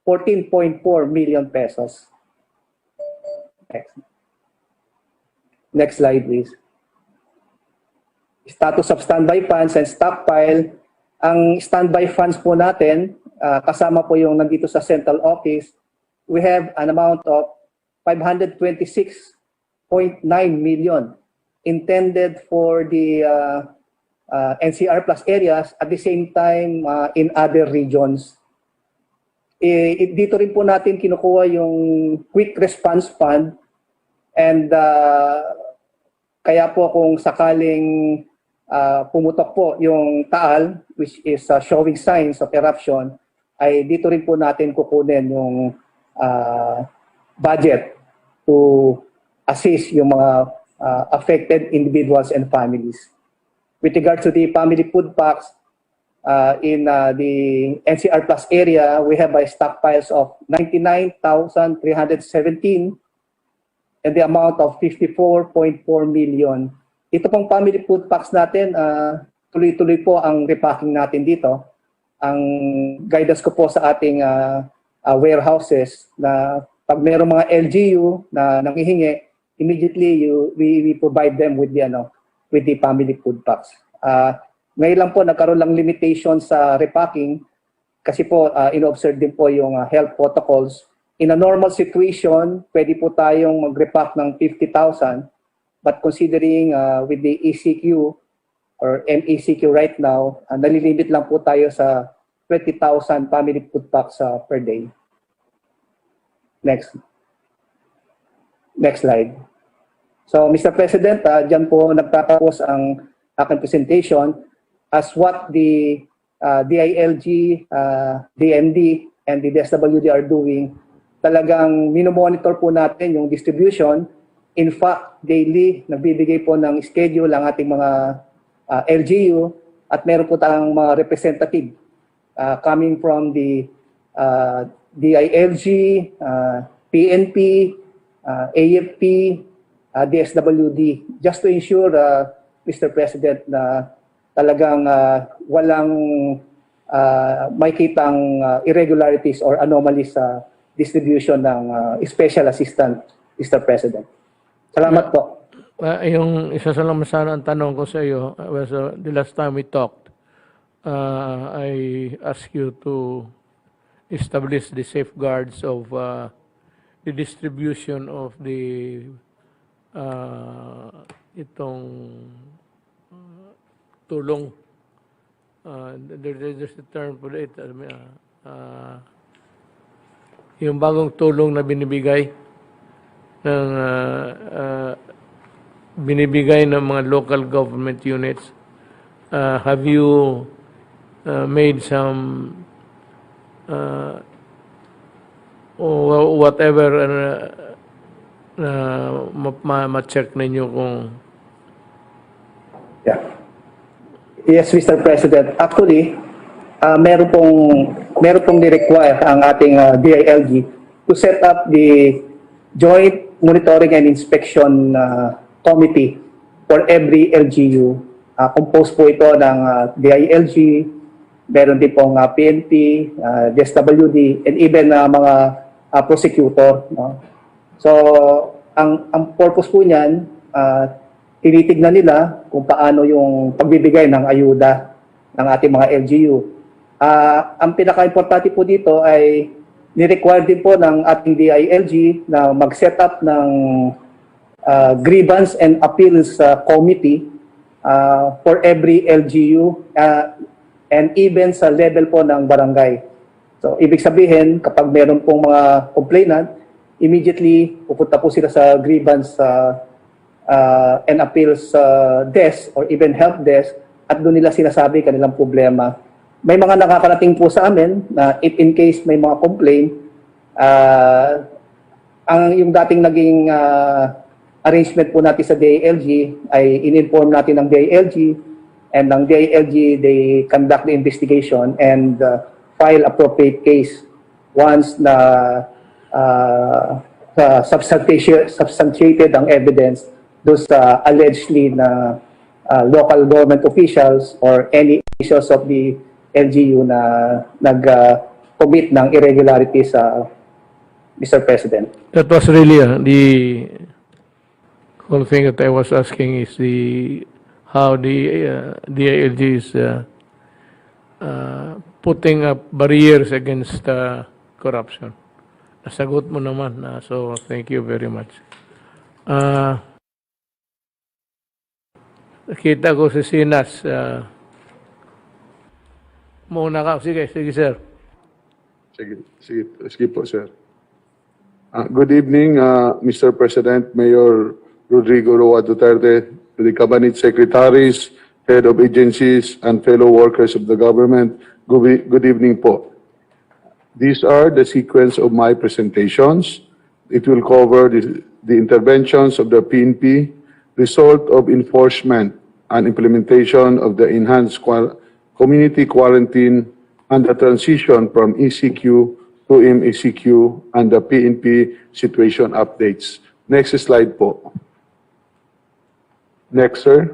14.4 million pesos. Next slide, please. Status of standby funds and stockpile. Ang standby funds po natin, kasama po yung nandito sa central office, we have an amount of 526.9 million intended for the NCR Plus areas, at the same time in other regions. Dito rin po natin kinukuha yung quick response fund, and kaya po kung sakaling pumutok po yung taal, which is showing signs of eruption, ay dito rin po natin kukunin yung budget to assist yung mga affected individuals and families. With regard to the family food packs, in the NCR Plus area, we have stockpiles of 99,317 and the amount of 54.4 million. Ito pong family food packs natin, tuloy-tuloy po ang repacking natin dito. Ang guidance ko po sa ating warehouses na pag mayroong mga LGU na nanghihingi, immediately we provide them with the family food packs. Ngayon lang po nagkaroon lang limitation sa repacking kasi po in-observe din po yung health protocols. In a normal situation, pwede po tayong mag-repack ng 50,000. But considering with the ECQ or MECQ right now, nalilimit lang po tayo sa 20,000 family food packs per day. Next slide. So, Mr. President, dyan po nagtatapos ang aking presentation as what the DILG, DND, and the DSWD are doing. Talagang minomonitor po natin yung distribution. In fact, daily, nagbibigay po ng schedule ang ating mga LGU at meron po tayong mga representative coming from the DILG, PNP, AFP, DSWD, just to ensure, Mr. President, na talagang walang makitang irregularities or anomalies sa distribution ng special assistant, Mr. President. Salamat po. Yung isa sa lang sana ang tanong ko sa iyo was the last time we talked, I asked you to establish the safeguards of the distribution of the itong tulong. There's a term for it. yung bagong tulong na binibigay ng mga local government units. Have you made some whatever ma-check ninyo kung Yeah. Yes, Mr. President. Actually, meron pong ni-require ang ating DILG to set up the Joint Monitoring and Inspection Committee for every LGU. Composed po ito ng DILG, meron din pong PNP, DSWD, and even mga prosecutor. No? So, ang purpose po niyan, tinitignan nila kung paano yung pagbibigay ng ayuda ng ating mga LGU. Ang pinaka-importante po dito ay ni-require din po ng ating DILG na mag-set up ng grievance and appeals committee for every LGU and even sa level po ng barangay. So, ibig sabihin, kapag meron pong mga complainant, immediately pupunta po sila sa grievance and appeals desk or even help desk at doon nila sinasabi kanilang problema. May mga nakakarating po sa amin na if in case may mga complaint, yung dating naging arrangement po natin sa DILG ay in-inform natin ng DILG, and ng DILG, they conduct the investigation and file appropriate case once na substantiated ang evidence doon sa allegedly na local government officials or any officials of the LGU na nag-commit ng irregularity sa Mr. President. that was really the whole thing that I was asking is how the DILG is putting up barriers against corruption. Nasagot mo naman, so thank you very much. Nakita ko si Sinas. Muna ka. Sige, sir. Sige po, sir. Good evening, Mr. President, Mayor Rodrigo Duterte, to the cabinet secretaries, head of agencies, and fellow workers of the government. Good evening po. These are the sequence of my presentations. It will cover the interventions of the PNP, result of enforcement and implementation of the enhanced community quarantine, and the transition from ECQ to MECQ, and the PNP situation updates. Next slide po. Next, sir.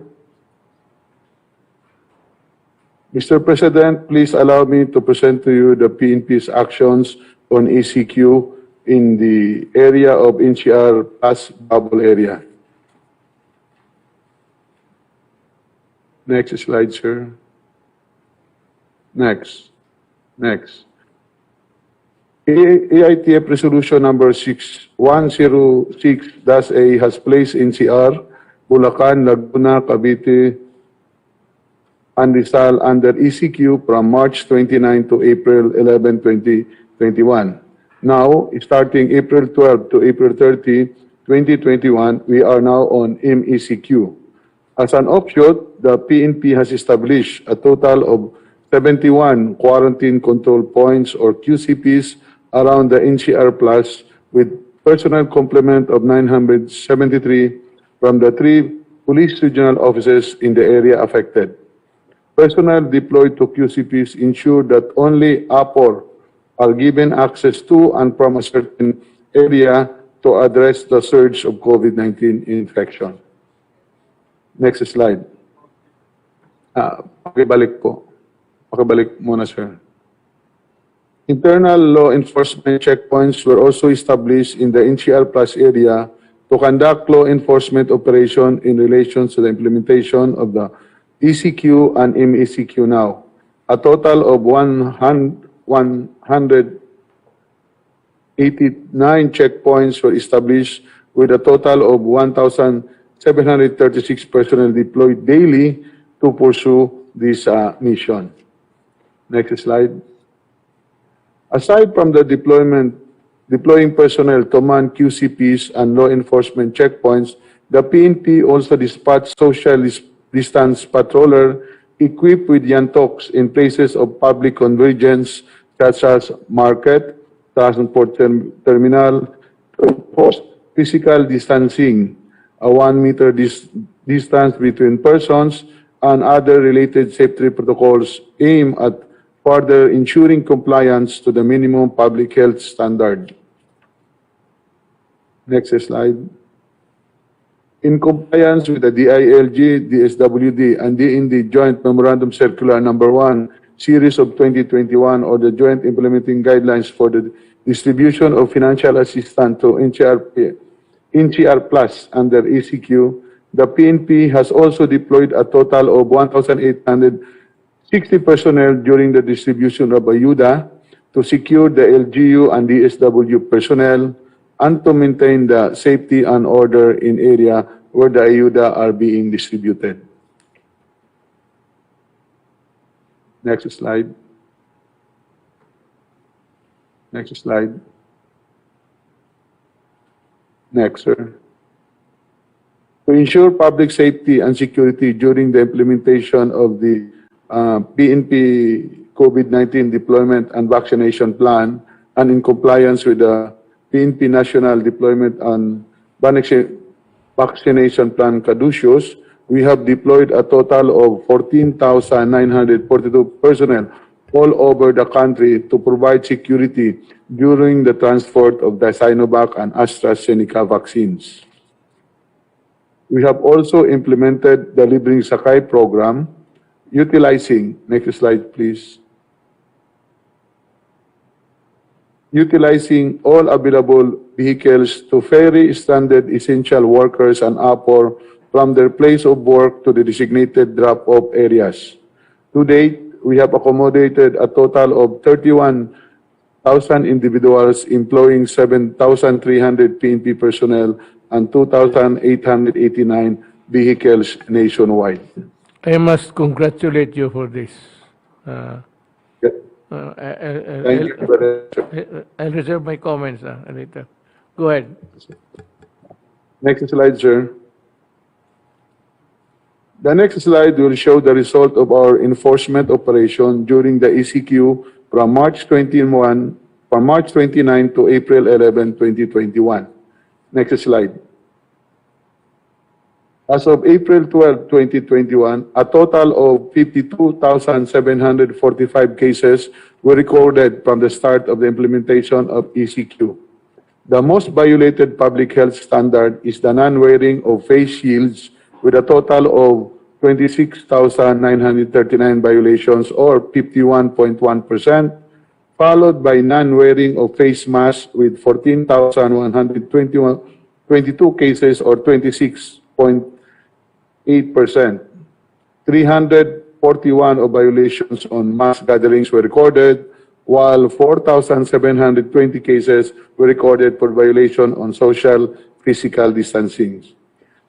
Mr. President, please allow me to present to you the PNP's actions on ECQ in the area of NCR plus bubble area. Next slide, sir. Next. AITF Resolution number 6106-A has placed NCR, Bulacan, Laguna, Cavite, and Rizal under ECQ from March 29 to April 11, 2021. Now, starting April 12 to April 30, 2021, we are now on MECQ. As an offshoot, the PNP has established a total of 71 quarantine control points or QCPs around the NCR Plus with personnel complement of 973 from the 3 police regional offices in the area affected. Personnel deployed to QCPs ensure that only APOR are given access to and from a certain area to address the surge of COVID-19 infection. Next slide. Pakibalik po. Pakibalik muna, sir. Internal law enforcement checkpoints were also established in the NCR Plus area to conduct law enforcement operation in relation to the implementation of the ECQ and MECQ now. A total of 189 checkpoints were established with a total of 1,736 personnel deployed daily to pursue this mission. Next slide. Aside from the deploying personnel to man QCPs and law enforcement checkpoints, the PNP also dispatched social distance patroller equipped with yantoks in places of public convergence such as market, transport terminal, to enforce physical distancing, a 1 meter distance between persons, and other related safety protocols aimed at further ensuring compliance to the minimum public health standard. Next slide. In compliance with the DILG, DSWD, and DND Joint Memorandum Circular Number 1, Series of 2021, or the Joint Implementing Guidelines for the Distribution of Financial Assistance to NCR Plus under ECQ, the PNP has also deployed a total of 1,860 personnel during the distribution of ayuda to secure the LGU and DSW personnel and to maintain the safety and order in area where the ayuda are being distributed. Next slide. Next slide. Next, sir. To ensure public safety and security during the implementation of the PNP COVID-19 deployment and vaccination plan, and in compliance with the PNP National Deployment and Vaccination Plan Caduceus, we have deployed a total of 14,942 personnel all over the country to provide security during the transport of the Sinovac and AstraZeneca vaccines. We have also implemented the Libreng Sakay program, utilizing, next slide please, utilizing all available vehicles to ferry stranded essential workers and APOR from their place of work to the designated drop-off areas. To date, we have accommodated a total of 31,000 individuals, employing 7,300 PNP personnel and 2,889 vehicles nationwide. I must congratulate you for this. Thank you for that. I'll reserve my comments later. Go ahead. Next slide, sir. The next slide will show the result of our enforcement operation during the ECQ from March 29 to April 11, 2021. Next slide. As of April 12, 2021, a total of 52,745 cases were recorded from the start of the implementation of ECQ. The most violated public health standard is the non-wearing of face shields, with a total of 26,939 violations, or 51.1%, followed by non-wearing of face masks with 14,122 cases, or 26.8%. 341 of violations on mass gatherings were recorded, while 4,720 cases were recorded for violation on social physical distancing.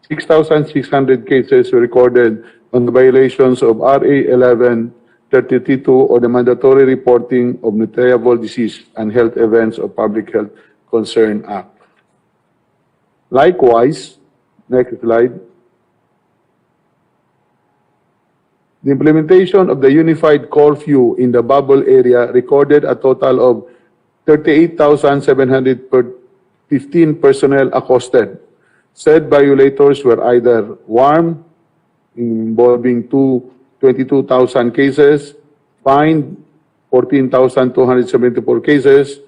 6,600 cases were recorded on the violations of RA 1132 or the mandatory reporting of notable disease and health events of Public Health Concern Act. Likewise, next slide. The implementation of the unified curfew in the bubble area recorded a total of 38,715 personnel accosted. Said violators were either warned, involving 22,000 cases, fined 14,274 cases,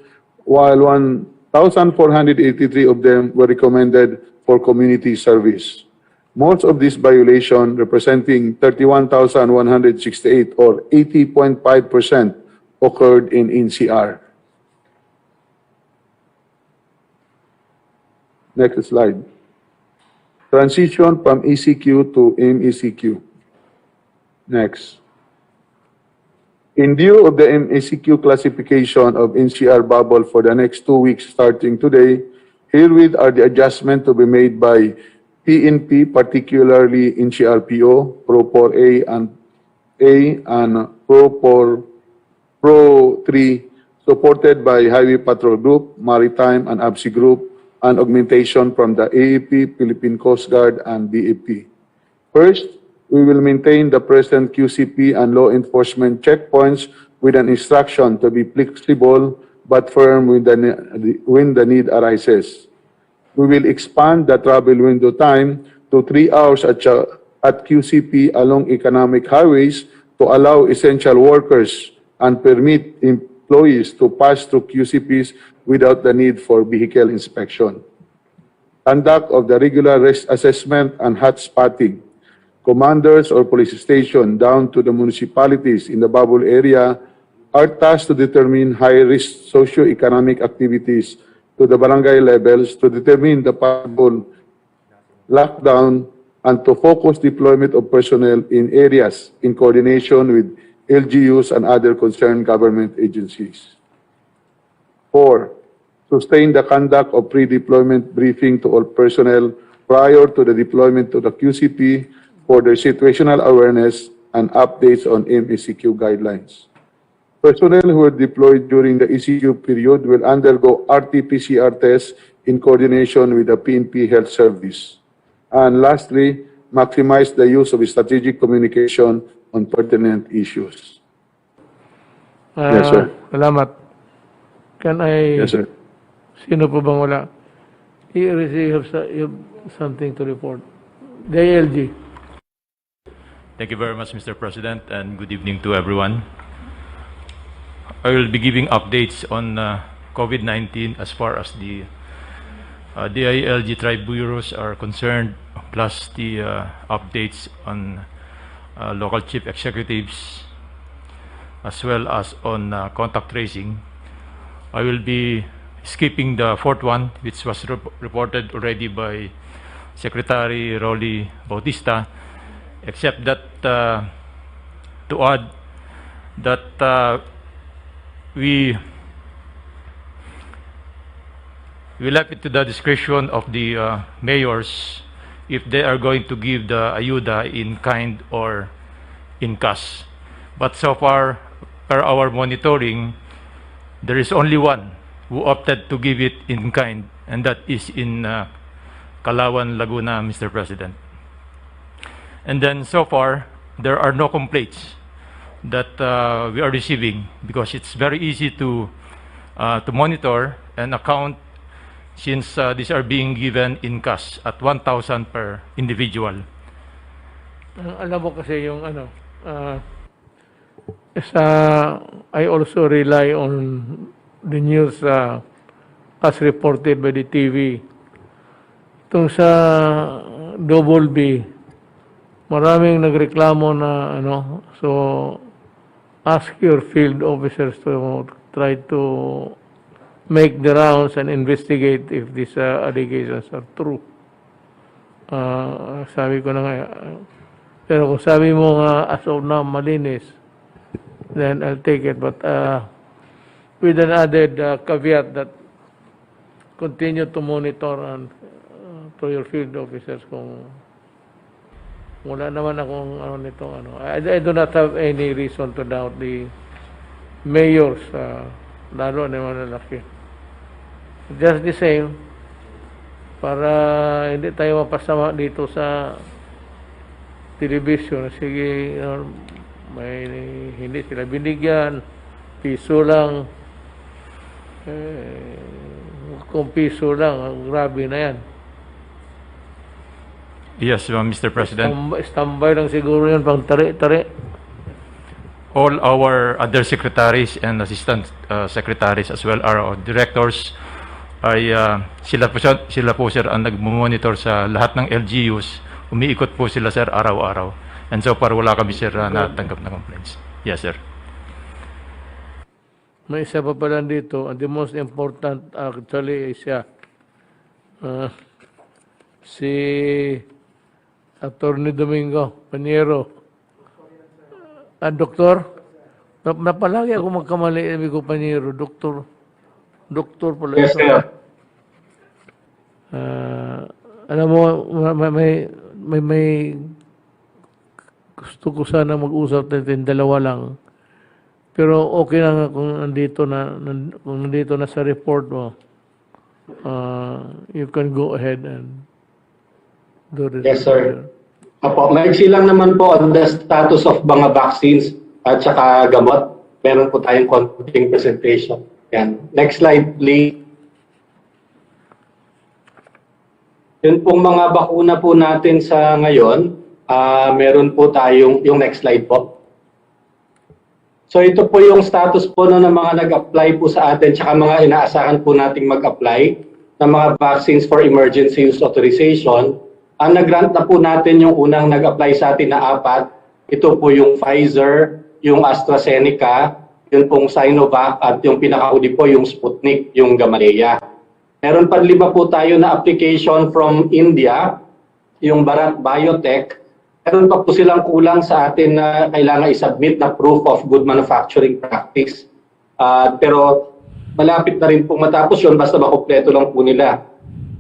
while 1,483 of them were recommended for community service. Most of these violations, representing 31,168 or 80.5%, occurred in NCR. Next slide. Transition from ECQ to MECQ. Next. In view of the MECQ classification of NCR bubble for the next 2 weeks starting today, herewith are the adjustments to be made by PNP, particularly NCRPO, Pro 4A and Pro 3 supported by Highway Patrol Group, Maritime and ABSI Group, and augmentation from the AAP, Philippine Coast Guard, and BAP. First, we will maintain the present QCP and law enforcement checkpoints with an instruction to be flexible but firm when the need arises. We will expand the travel window time to 3 hours at QCP along economic highways to allow essential workers and permit employees to pass through QCPs without the need for vehicle inspection. Conduct of the regular risk assessment and hot spotting. Commanders or police station down to the municipalities in the bubble area are tasked to determine high-risk socio-economic activities to the barangay levels to determine the possible lockdown and to focus deployment of personnel in areas in coordination with LGUs and other concerned government agencies. 4. Sustain the conduct of pre-deployment briefing to all personnel prior to the deployment to the QCP for their situational awareness and updates on MECQ guidelines. Personnel who are deployed during the ECQ period will undergo RT-PCR tests in coordination with the PNP Health Service. And lastly, maximize the use of strategic communication on pertinent issues. Yes, sir. Salamat. Can I... Yes, sir. Sino po bang wala? You have something to report. The ALG. Thank you very much, Mr. President, and good evening to everyone. I will be giving updates on COVID-19 as far as the DILG tribe bureaus are concerned, plus the updates on local chief executives, as well as on contact tracing. I will be skipping the fourth one, which was reported already by Secretary Rolly Bautista, except that to add that we left it to the discretion of the mayors if they are going to give the ayuda in kind or in cash. But so far, per our monitoring, there is only one who opted to give it in kind, and that is in Calauan, Laguna, Mr. President. And then so far, there are no complaints that we are receiving, because it's very easy to monitor and account, since these are being given in cash at 1,000 per individual. Alam mo kasi yung ano, I also rely on the news as reported by the TV. Itong sa Double B, maraming nagreklamo na ano, so ask your field officers to try to make the rounds and investigate if these allegations are true. Sabi ko na nga, pero kung sabi mo nga as of now malinis, then I'll take it. But with an added caveat that continue to monitor and to your field officers kung wala naman akong ano nito ano. I do not have any reason to doubt the mayors, lalo na mga lalaki. Just the same, para hindi tayo mapasama dito sa television. Sige, may hindi sila binigyan, piso lang. Kung piso lang, grabe na yan. Yes, Mr. President. Standby lang siguro yun, pang tari-tari. All our other secretaries and assistant secretaries, as well our directors, ay sila po sir ang nag-monitor sa lahat ng LGUs. Umiikot po sila sir araw-araw. And so far wala kami sir natanggap na complaints. Yes sir. May isa pa pala dito, and the most important actually is si Attorney Domingo Paniero. Doktor? Napalagi ako magkamali, sabi ko Paniero, doktor. Doktor pala. Yes, sir. Alam mo, may gusto ko sana mag-usap natin, dalawa lang. Pero okay na nga kung nandito na sa report mo. You can go ahead and do this. Yes, sir. Apo, maiksi lang naman po on the status of mga vaccines at saka gamot. Meron po tayong konting presentation. Yan. Next slide, please. Yun pong mga bakuna po natin sa ngayon, meron po tayong, yung next slide po. So ito po yung status po ng mga nag-apply po sa atin tsaka mga inaasahan po nating mag-apply ng mga vaccines for emergency use authorization. Ang nag-grant na po natin yung unang nag-apply sa atin na 4. Ito po yung Pfizer, yung AstraZeneca, yun pong Sinovac at yung pinakauli po yung Sputnik, yung Gamaleya. Meron pa 5 po tayo na application from India, yung Bharat Biotech. Meron pa po silang kulang sa atin na kailangan i-submit na proof of good manufacturing practice. Pero malapit na rin pong matapos yun basta makumpleto lang po nila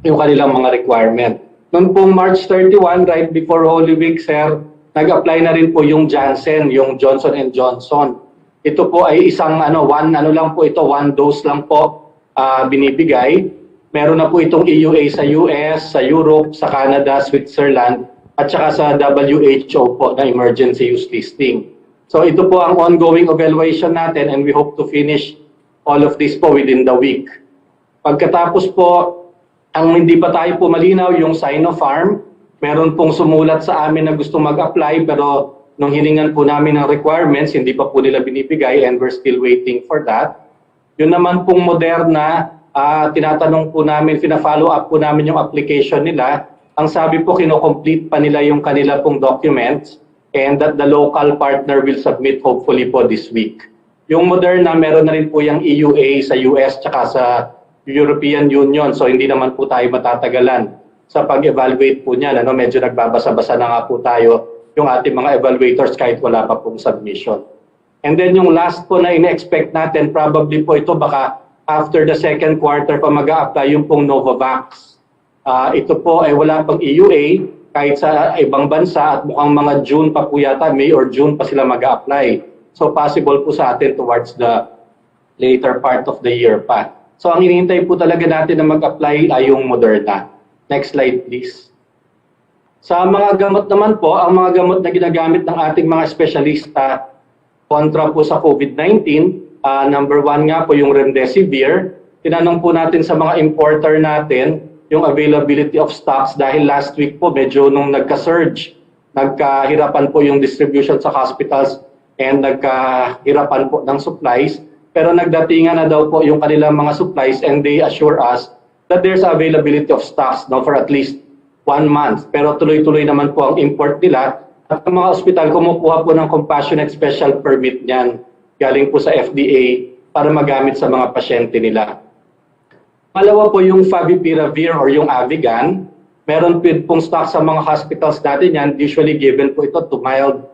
yung kanilang mga requirement. Noong pong March 31, right before Holy Week, sir, nag-apply na rin po yung Janssen, yung Johnson & Johnson. Ito po ay isang one dose lang po binibigay. Meron na po itong EUA sa US, sa Europe, sa Canada, Switzerland, at saka sa WHO po na emergency use listing. So ito po ang ongoing evaluation natin and we hope to finish all of this po within the week. Pagkatapos po, ang hindi pa tayo po malinaw, yung Sinopharm, meron pong sumulat sa amin na gusto mag-apply pero nung hiningan po namin ng requirements, hindi pa po nila binibigay and we're still waiting for that. Yun naman pong Moderna, tinatanong po namin, fina-follow up po namin yung application nila. Ang sabi po, kino-complete pa nila yung kanila pong documents and that the local partner will submit hopefully po this week. Yung Moderna, meron na rin po yung EUA sa US tsaka sa European Union. So hindi naman po tayo matatagalan sa pag-evaluate po niyan. Medyo nagbabasa-basa na nga po tayo yung ating mga evaluators kahit wala pa pong submission. And then yung last po na ina-expect natin, probably po ito baka after the second quarter pa mag-a-apply yung pong Novavax. Ito po ay wala pang EUA kahit sa ibang bansa at mukhang mga June pa po yata, May or June pa sila mag-a-apply. So possible po sa atin towards the later part of the year pa. So ang hinihintay po talaga natin na mag-apply ay yung Moderna. Next slide please. Sa mga gamot naman po, ang mga gamot na ginagamit ng ating mga espesyalista kontra po sa COVID-19, number 1 nga po yung Remdesivir. Tinanong po natin sa mga importer natin yung availability of stocks dahil last week po medyo nung nagka-surge, nagkahirapan po yung distribution sa hospitals and nagkahirapan po ng supplies. Pero nagdatingan na daw po yung kanilang mga supplies and they assure us that there's availability of stocks for at least 1 month. Pero tuloy-tuloy naman po ang import nila. At ang mga ospital kumukuha po ng compassionate special permit niyan galing po sa FDA para magamit sa mga pasyente nila. Pangalawa po yung Favipiravir or yung Avigan. Meron pong stock sa mga hospitals natin yan. Usually given po ito to mild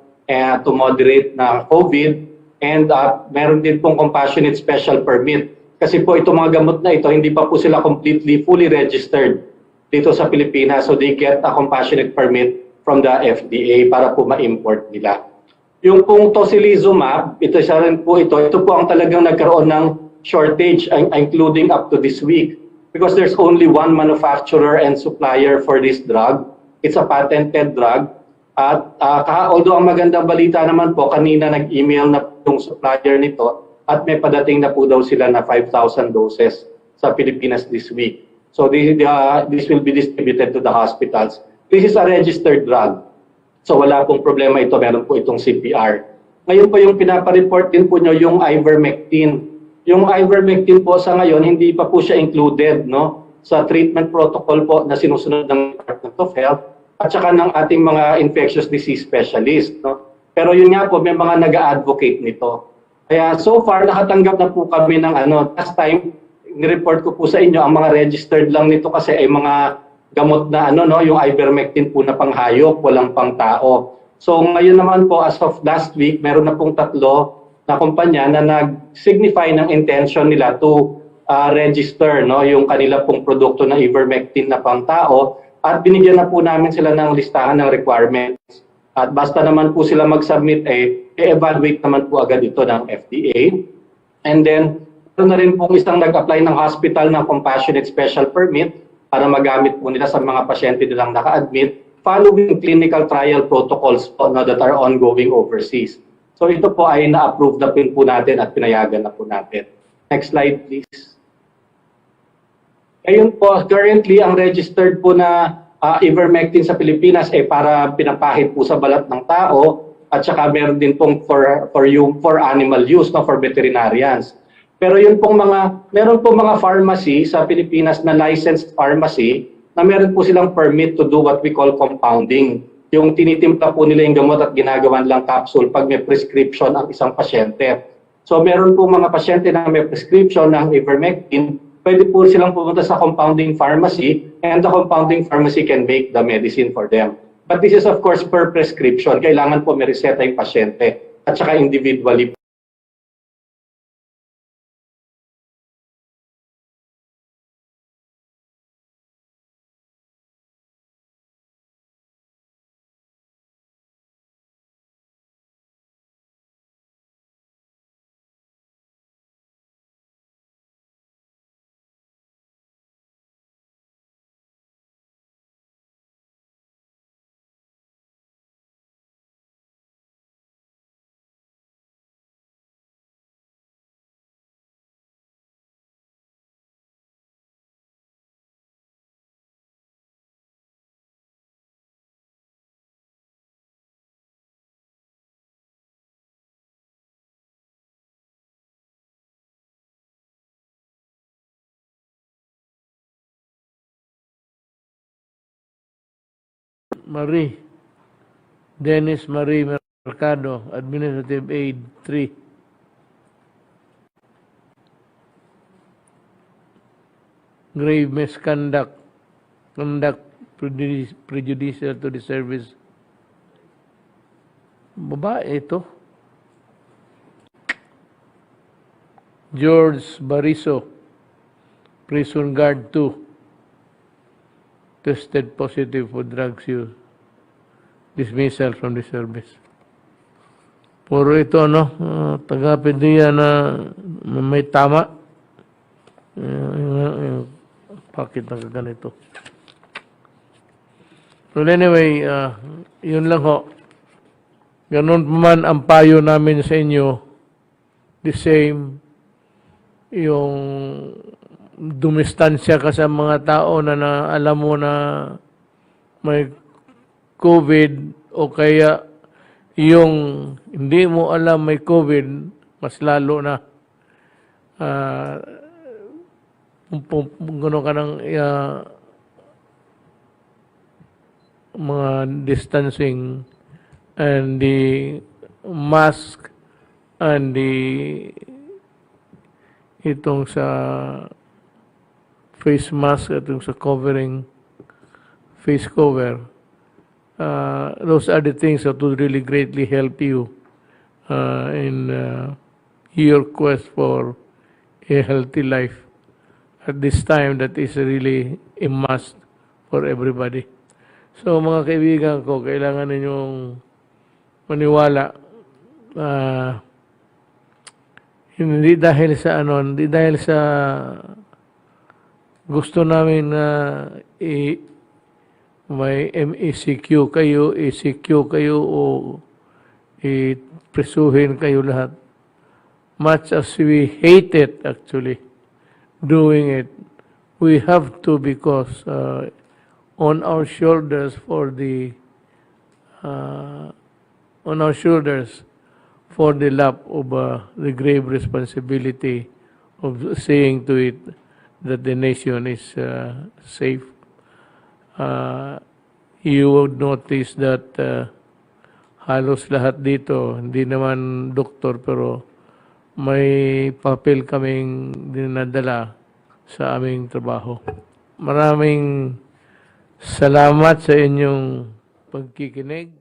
to moderate na COVID. And meron din pong compassionate special permit. Kasi po itong mga gamot na ito, hindi pa po sila completely, fully registered dito sa Pilipinas. So they get a compassionate permit from the FDA para po ma-import nila. Yung pong tocilizumab, ito po ang talagang nagkaroon ng shortage, including up to this week. Because there's only one manufacturer and supplier for this drug. It's a patented drug. At although ang magandang balita naman po, kanina nag-email na yung supplier nito at may padating na po daw sila na 5,000 doses sa Pilipinas this week. So this will be distributed to the hospitals. This is a registered drug. So wala pong problema ito, meron po itong CPR. Ngayon po yung pinapareport din po nyo yung ivermectin. Yung ivermectin po sa ngayon, hindi pa po siya included sa treatment protocol po na sinusunod ng Department of Health at saka ng ating mga infectious disease specialist. Pero yun nga po, may mga nag-a-advocate nito. Kaya so far, nakatanggap na po kami ng last time, nireport ko po sa inyo, ang mga registered lang nito kasi ay mga gamot na yung ivermectin po na panghayop, walang pang tao. So ngayon naman po, as of last week, meron na pong 3 na kumpanya na nag-signify ng intention nila to register yung kanila pong produkto na ivermectin na pang tao at binigyan na po namin sila ng listahan ng requirements At basta naman po sila mag-submit, i-evaluate naman po agad ito ng FDA. And then, meron na rin pong isang nag-apply ng hospital ng compassionate special permit para magamit po nila sa mga pasyente nilang naka-admit following clinical trial protocols po that are ongoing overseas. So ito po ay na-approve na po natin at pinayagan na po natin. Next slide, please. Ngayon po, currently, ang registered po na ivermectin sa Pilipinas para pinapahid po sa balat ng tao at saka meron din pong for animal use, no, for veterinarians. Pero meron pong mga pharmacy sa Pilipinas na licensed pharmacy na meron po silang permit to do what we call compounding. Yung tinitimpla po nila yung gamot at ginagawan lang capsule pag may prescription ang isang pasyente. So meron po mga pasyente na may prescription ng ivermectin, pwede po silang pumunta sa compounding pharmacy and the compounding pharmacy can make the medicine for them. But this is of course per prescription. Kailangan po may reseta yung pasyente at saka individually. Marie, Dennis Marie Mercado, Administrative Aid 3. Grave misconduct, conduct prejudicial to the service. Babae ito. George Bariso, Prison Guard 2. Tested positive for drugs use. Dismissal from the service. Puro ito, taga-PDEA na may tama. Bakit na ganito? Well, anyway, yun lang ho. Ganun man ang payo namin sa inyo. The same, yung dumistansya ka sa mga tao na alam mo na may COVID o kaya yung hindi mo alam may COVID, mas lalo na gano'n ka ng mga distancing and the mask and itong sa face mask at yung sa covering, face cover. Those are the things that would really greatly help you in your quest for a healthy life. At this time, that is really a must for everybody. So mga kaibigan ko, kailangan ninyong maniwala. Hindi dahil sa gusto namin na may MECQ kayo, ECQ kayo o i-presuhin kayo lahat. Much as we hate it actually, doing it, we have to because on our shoulders for the lap of the grave responsibility of seeing to it that the nation is safe. You would notice that halos lahat dito, hindi naman doktor pero may papel kaming dinadala sa aming trabaho. Maraming salamat sa inyong pagkikinig.